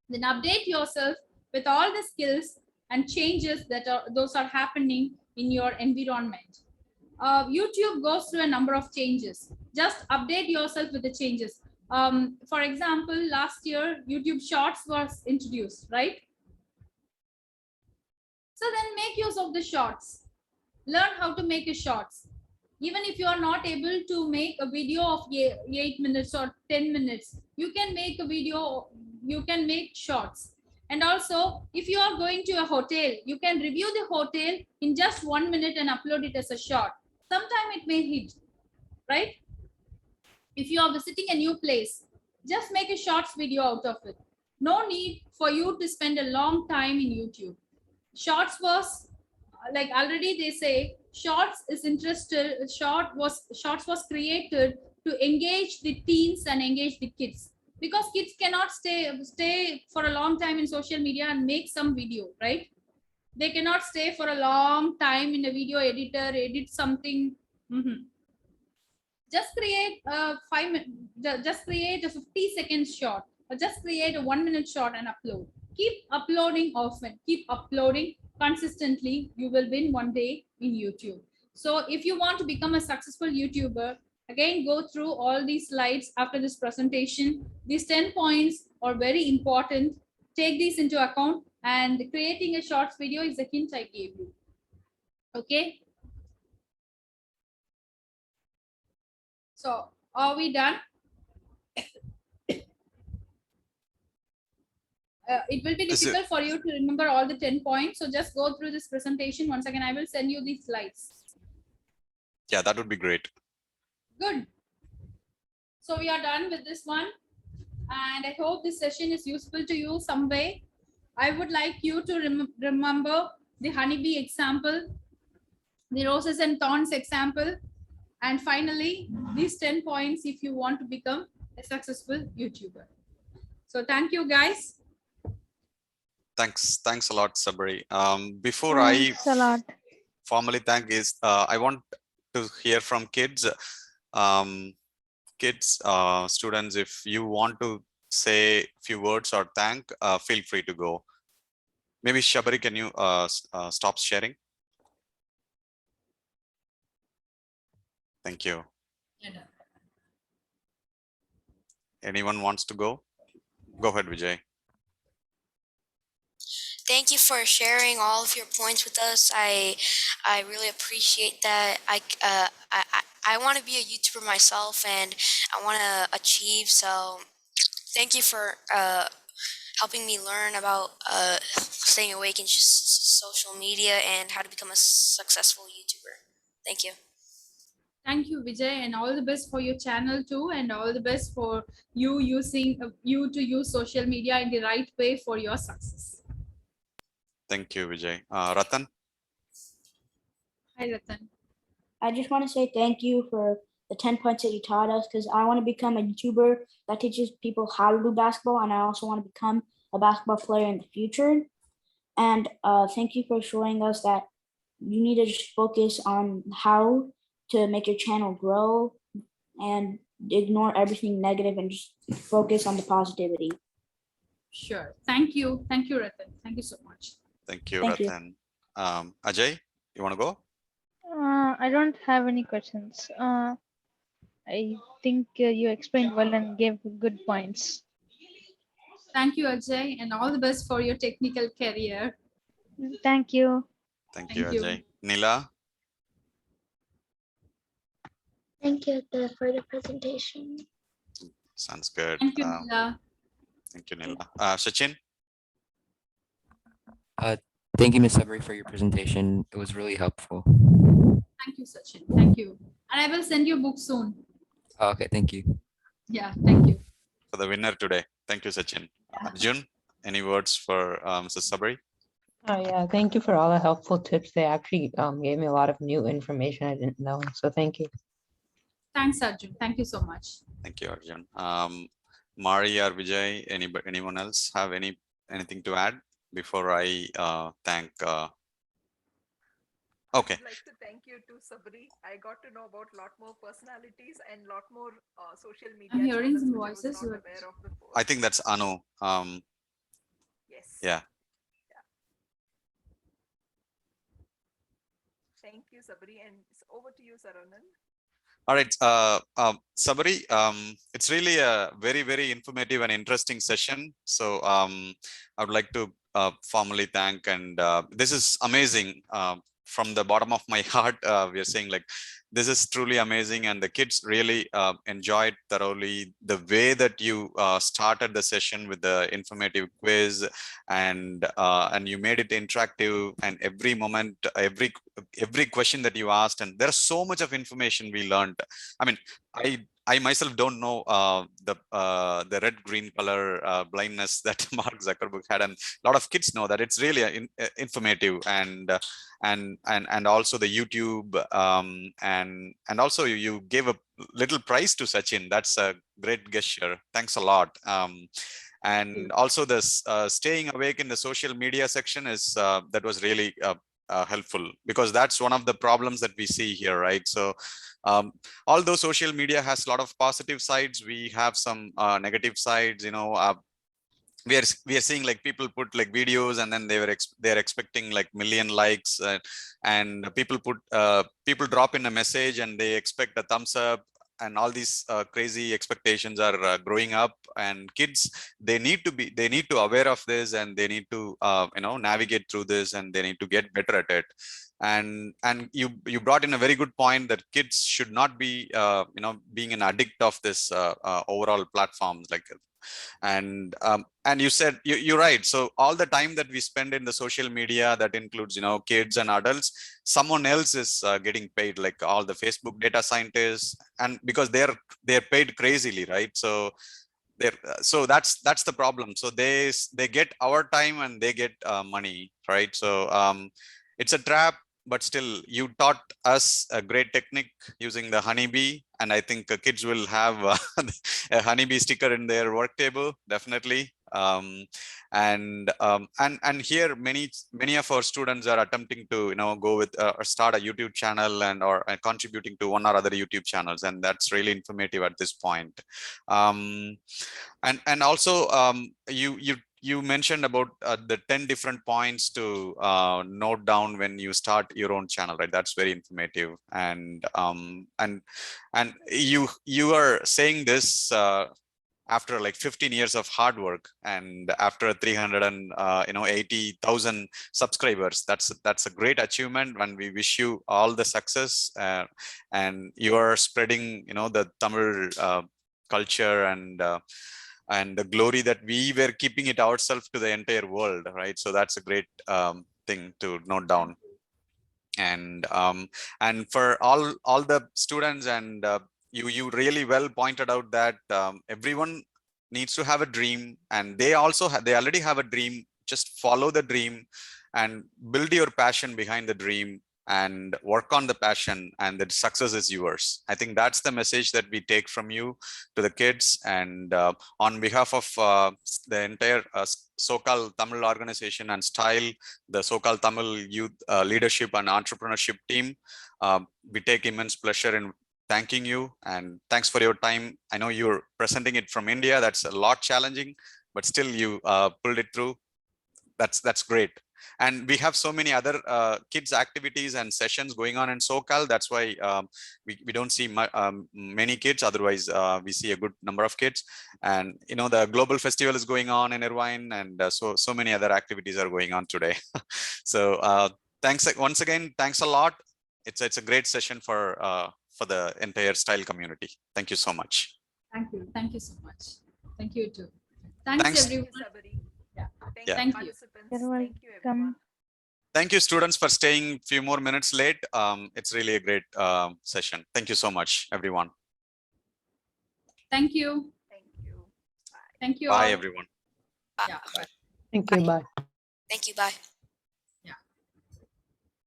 Then update yourself with all the skills and changes that are happening in your environment. YouTube goes through a number of changes. Just update yourself with the changes. For example, last year YouTube Shorts was introduced, right? So then make use of the Shorts. Learn how to make a Shorts. Even if you are not able to make a video of 8 minutes or 10 minutes, you can make a video, you can make Shorts. And also, if you are going to a hotel, you can review the hotel in just 1 minute and upload it as a short. Sometime it may hit, right? If you are visiting a new place, just make a shorts video out of it. No need for you to spend a long time in YouTube. Shorts was like, already they say shorts is interested. Shorts was created to engage the teens and engage the kids, because kids cannot stay for a long time in social media and make some video, right? They cannot stay for a long time in a video editor, edit something. Just create a just create a 50-second short, or just create a 1 minute short and upload. Keep uploading often, keep uploading consistently. You will win one day in YouTube. So if you want to become a successful YouTuber, again, go through all these slides after this presentation. These 10 points are very important. Take these into account, and creating a shorts video is a hint I gave you. Okay. So are we done? It will be difficult for you to remember all the 10 points. So just go through this presentation once again. I will send you these slides. Yeah, that would be great. Good. So we are done with this one. And I hope this session is useful to you some way. I would like you to remember the honeybee example, the roses and thorns example, and finally, these 10 points if you want to become a successful YouTuber. So thank you, guys. Thanks a lot, Sabari. Before Thanks a lot. formally thank I want to hear from kids. Students, if you want to say a few words or thank, feel free to go. Maybe Sabari, can you stop sharing? Thank you. Anyone wants to go? Go ahead, Vijay. Thank you for sharing all of your points with us. I really appreciate that. I want to be a YouTuber myself, and I want to achieve. So thank you for helping me learn about staying awake in social media and how to become a successful YouTuber. Thank you. Thank you, Vijay, and all the best for your channel too, and all the best for you using you to use social media in the right way for your success. Thank you, Vijay. Ratan? Hi, Ratan. I just want to say thank you for the 10 points that you taught us, because I want to become a YouTuber that teaches people how to do basketball, and I also want to become a basketball player in the future. And thank you for showing us that you need to just focus on how to make your channel grow and ignore everything negative and just focus on the positivity. Sure. Thank you. Thank you, Ratan. Thank you so much. Thank you, Thank you. Ratan. Ajay, you want to go? I don't have any questions. I think you explained well and gave good points. Thank you, Ajay, and all the best for your technical career. Thank you. Thank you, Thank you. Ajay. Neela? Thank you for the presentation. Sounds good. Thank you, Neela. Thank you, Neela. Sachin? Thank you, Ms. Sabari, for your presentation. It was really helpful. Thank you, Sachin. Thank you. And I will send you a book soon. Okay, thank you. Yeah, thank you. For the winner today. Thank you, Sachin. Arjun, any words for Mrs. Sabari? Oh yeah, thank you for all the helpful tips. They actually gave me a lot of new information I didn't know. So thank you. Thanks, Arjun. Thank you so much. Thank you, Arjun. Mari or Vijay, anyone else have anything to add before I thank? Okay. I'd like to thank you too, Sabari. I got to know about a lot more personalities and a lot more social media. I'm hearing some channels which I was voices. not aware of before. I think that's Anu. Yes. Yeah. Thank you, Sabari, and it's over to you, Saranan. All right, Sabari, it's really a very, very informative and interesting session. So I would like to formally thank, and this is amazing. From the bottom of my heart, we are saying like, this is truly amazing, and the kids really enjoyed thoroughly the way that you started the session with the informative quiz, and you made it interactive, and every moment, every question that you asked, and there's so much of information we learned. I mean, I myself don't know the red green color blindness that Mark Zuckerberg had, and a lot of kids know that. It's really informative, and also the YouTube, and also you gave a little prize to Sachin. That's a great gesture. Thanks a lot. And also this staying awake in the social media section is that was really helpful, because that's one of the problems that we see here, right? So although social media has a lot of positive sides, we have some negative sides. You know, we are seeing like people put like videos, and then they're expecting like million likes, and people drop in a message and they expect a thumbs up, and all these crazy expectations are growing up, and kids, they need to aware of this, and they need to navigate through this, and they need to get better at it. And you brought in a very good point that kids should not be being an addict of this overall platforms, like, and you said you're right. So all the time that we spend in the social media, that includes kids and adults, someone else is getting paid, like all the Facebook data scientists, and because they're paid crazily, right? So so that's the problem. So they get our time and they get money, right? So it's a trap. But still, you taught us a great technique using the honeybee, and I think kids will have a honeybee sticker in their work table, definitely. And here many of our students are attempting to go with or start a YouTube channel or contributing to one or other YouTube channels, and that's really informative at this point. And also you mentioned about the 10 different points to note down when you start your own channel, right? That's very informative. And you are saying this after like 15 years of hard work and after 380,000 subscribers. That's a great achievement, and we wish you all the success. And you are spreading the Tamil culture and the glory that we were keeping it ourselves to the entire world, right? So that's a great thing to note down. And for all the students, and you really well pointed out that everyone needs to have a dream, and they already have a dream. Just follow the dream and build your passion behind the dream and work on the passion, and the success is yours. I think that's the message that we take from you to the kids. And on behalf of the entire SoCal Tamil organization and Style, the SoCal Tamil Youth Leadership and Entrepreneurship team, we take immense pleasure in thanking you, and thanks for your time. I know you're presenting it from India. That's a lot challenging, but still you pulled it through. That's great. And we have so many other kids activities and sessions going on in SoCal. That's why we don't see many kids. Otherwise, we see a good number of kids. And the global festival is going on in Irvine, and so many other activities are going on today. So thanks once again. Thanks a lot. It's a great session for the entire Style community. Thank you so much. Thank you. Thank you so much. Thank you too. Thanks everyone. Yeah. Thank you. You're welcome. everyone. Thank you, students, for staying a few more minutes late. It's really a great session. Thank you so much, everyone. Thank you. Thank you. Bye. Thank you Bye, all. everyone. Yeah. Bye. Thank you. Bye. Thank you. Bye.